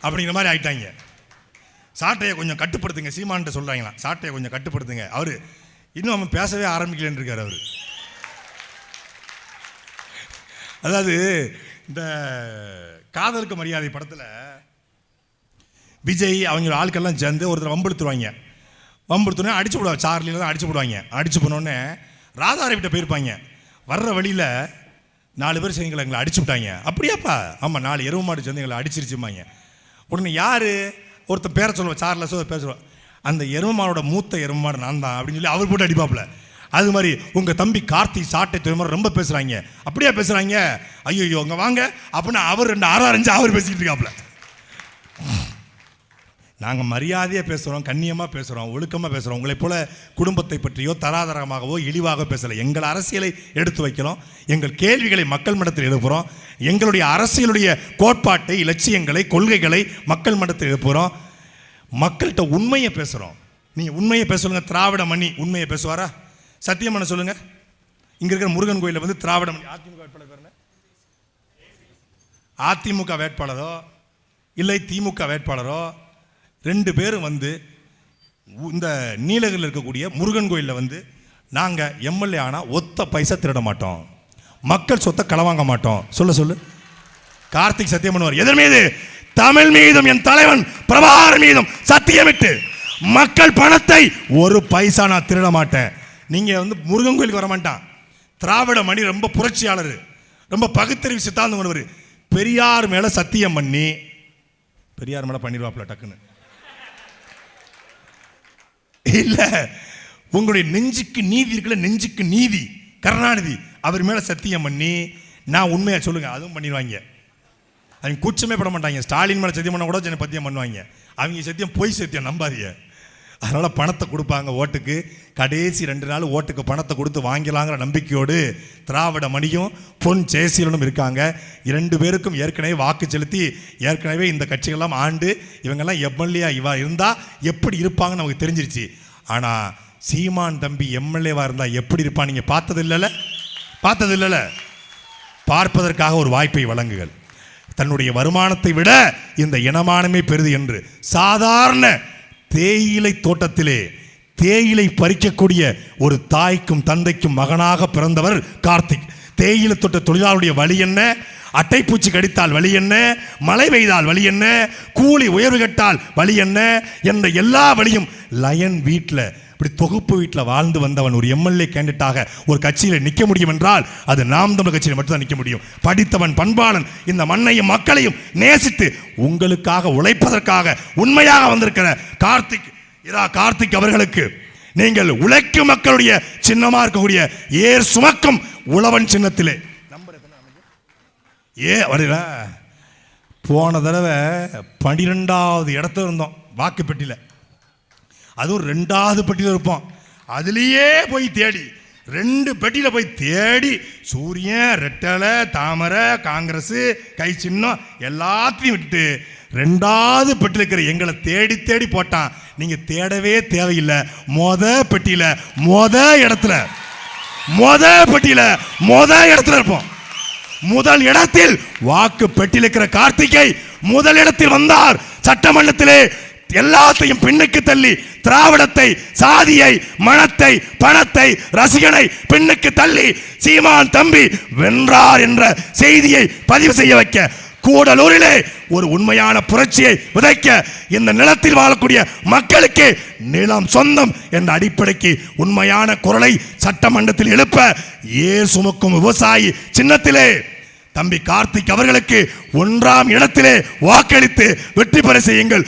அப்படிங்கிற மாதிரி ஆயிட்டாங்க. சாட்டையை கொஞ்சம் கட்டுப்படுத்துங்க, சீமான்ட்ட சொல்றாங்களா, சாட்டையை கொஞ்சம் கட்டுப்படுத்துங்க. அவரு இன்னும் அவன் பேசவே ஆரம்பிக்கலன்னு இருக்காரு அவரு. அதாவது இந்த காதலுக்கு மரியாதை படத்தில் விஜய் அவங்க ஆட்கள்லாம் சேர்ந்து ஒருத்தர் வம்பெடுத்துருவாங்க. வம்பெடுத்தோடனே அடிச்சு போடுவாங்க, சார்லியில் தான் அடிச்சு போடுவாங்க. அடிச்சு போனோடனே ராதாரவிட்ட போயிருப்பாங்க. வர்ற வழியில் 4 பேர் சேர்ந்து எங்களை அடிச்சு விட்டாங்க. அப்படியாப்பா? ஆமாம், 4 எருவு மாடு சேர்ந்து எங்களை அடிச்சிருச்சுமாங்க. உடனே யார் ஒருத்தர் பேரை சொல்லுவாள், சார்லஸோ பேர் சொல்லுவாள், அந்த எருமானோட மூத்த எருமாடு நான் தான் அப்படின்னு சொல்லி அவர் போட்டு அடிப்பாப்புல. அது மாதிரி உங்கள் தம்பி கார்த்தி சாட்டை தொழில் ரொம்ப பேசுகிறாங்க. அப்படியா பேசுகிறாங்க? ஐயோ அங்கே வாங்க அப்படின்னு அவர் 2 6 அவர் பேசிக்கிட்டு இருக்காப்புல. நாங்கள் மரியாதையாக பேசுகிறோம், கண்ணியமாக பேசுகிறோம், ஒழுக்கமாக பேசுகிறோம். உங்களைப் போல குடும்பத்தை பற்றியோ தராதரமாகவோ இழிவாக பேசலை. எங்கள் அரசியலை எடுத்து வைக்கிறோம், எங்கள் கேள்விகளை மக்கள் மன்றத்தில் எழுப்புகிறோம், எங்களுடைய அரசியலுடைய கோட்பாட்டை, இலட்சியங்களை, கொள்கைகளை மக்கள் மன்றத்தில் எழுப்புகிறோம். மக்கள்கிட்ட உண்மையை பேசுகிறோம். நீங்கள் உண்மையை பேசுங்க. திராவிட மணி உண்மையை பேசுவாரா? சத்தியம் பண்ண சொல்லுங்க. இங்கே இருக்கிற முருகன் கோயிலில் வந்து திராவிட மணி அதிமுக வேட்பாளர் பேர், அதிமுக வேட்பாளரோ இல்லை திமுக வேட்பாளரோ 2 பேரும் வந்து இந்த நீலகிரியில் இருக்கக்கூடிய முருகன் கோயிலில் வந்து நாங்கள் எம்எல்ஏ ஆனால் ஒத்த பைசா திருட மாட்டோம், மக்கள் சொத்தை களவாங்க மாட்டோம். சொல்லு கார்த்திக் சத்தியம் பண்ணுவார். எதன் மீது? தமிழ் மீதும் என் தலைவன் பிரபாகரன் மீதும் சத்தியமிட்டு மக்கள் பணத்தை ஒரு பைசா நான் திருட மாட்டேன். நீங்கள் வந்து முருகன் கோயிலுக்கு வர மாட்டான். திராவிட மணி ரொம்ப புரட்சியாளர், ரொம்ப பகுத்தறிவு சித்தாந்தம் கொண்டவர். பெரியார் மேலே சத்தியம் பண்ணி பெரியார் மேலே பண்ணிடுவாப்புல டக்குன்னு. இல்ல, உங்களுடைய நெஞ்சுக்கு நீதி இருக்குல்ல, நெஞ்சுக்கு நீதி, கருணாநிதி அவர் மேல சத்தியம் பண்ணி நான் உண்மையா சொல்லுங்க, அதுவும் பண்ணிடுவாங்க. அவங்க கூச்சமே பட மாட்டாங்க. ஸ்டாலின் மேல சத்தியம் பண்ண கூட பத்தியம் பண்ணுவாங்க. அவங்க சத்தியம் பொய் சத்தியம் நம்பாதீங்க. அதனால பணத்தை கொடுப்பாங்க ஓட்டுக்கு. கடைசி 2 நாள் ஓட்டுக்கு பணத்தை கொடுத்து வாங்கிடலாங்கிற நம்பிக்கையோடு திராவிட மணியும் பொன் ஜெயசீலனும் இருக்காங்க. 2 பேருக்கும் ஏற்கனவே வாக்கு செலுத்தி ஏற்கனவே இந்த கட்சிகள்லாம் ஆண்டு இவங்கெல்லாம் எம்எல்ஏ இவா இருந்தால் எப்படி இருப்பாங்கன்னு நமக்கு தெரிஞ்சிருச்சு. ஆனால் சீமான் தம்பி எம்எல்ஏவா இருந்தால் எப்படி இருப்பான் நீங்கள் பார்த்தது இல்லைல்ல. பார்ப்பதற்காக ஒரு வாய்ப்பை வழங்குகள். தன்னுடைய வருமானத்தை விட இந்த இனமானமே பெரிது என்று சாதாரண தேயிலை தோட்டத்திலே தேயிலை பறிக்கக்கூடிய ஒரு தாய்க்கும் தந்தைக்கும் மகனாக பிறந்தவர் கார்த்திக். தேயிலை தோட்ட தொழிலாளருடைய வழி என்ன, அட்டைப்பூச்சி கடித்தால் வழி என்ன, மழை பெய்தால் வழி என்ன, கூலி உயர்வு கட்டால் வழி என்ன என்ற எல்லா வழியும் லயன் வீட்டில் இப்படி தொகுப்பு வீட்டில் வாழ்ந்து வந்தவன் ஒரு எம்எல்ஏ கேண்டிடேட்டாக ஒரு கட்சியில் நிற்க முடியும் என்றால் அது நாம் தமிழர் கட்சியில் மட்டும்தான் நிற்க முடியும். படித்தவன், பண்பாளன், இந்த மண்ணையும் மக்களையும் நேசித்து உங்களுக்காக உழைப்பதற்காக உண்மையாக வந்திருக்கிற கார்த்திக் அவர்களுக்கு நீங்கள் உழைக்கும் மக்களுடைய சின்னமா இருக்கக்கூடிய ஏர் சுமக்கும் உழவன் சின்னத்திலே போன தடவை 12வது இடத்துல இருந்தோம் வாக்கு பெட்டியில். அதுவும் 2வது பெட்டியில் இருப்போம். அதுலேயே போய் தேடி 2 பெட்டியில் போய் தேடி சூரியன், ரெட்டலை, தாமரை, காங்கிரஸ், கை சின்னம் எல்லாத்தையும் விட்டு 2வது பெட்டியில் இருக்கிற எங்களை தேடி தேடி போட்டான். நீங்க தேடவே தேவையில்லை. பெட்டியில் இடத்துல இருப்போம். முதல் இடத்தில் வாக்கு பெட்டியில் இருக்கிற கார்த்திகை முதல் இடத்தில் வந்தார். சட்டமன்றத்திலே எல்லாத்தையும் பின்னுக்கு தள்ளி திராவிடத்தை, சாதியை, மனத்தை, பணத்தை, ரசிகனை பின்னுக்கு தள்ளி சீமான் தம்பி வென்றார் என்ற செய்தியை பதிவு செய்ய வைக்க கூடலூரிலே ஒரு உண்மையான புரட்சியை விதைக்க இந்த நிலத்தில் வாழக்கூடிய மக்களுக்கு நிலம் சொந்தம் என்ற அடிப்படைக்கு உண்மையான குரலை சட்டமன்றத்தில் எழுப்ப ஏர் சுமக்கும் விவசாயி சின்னத்திலே தம்பி கார்த்திக் அவர்களுக்கு 1ஆம் இடத்திலே வாக்களித்து வெற்றி பெற செய்யுங்கள்.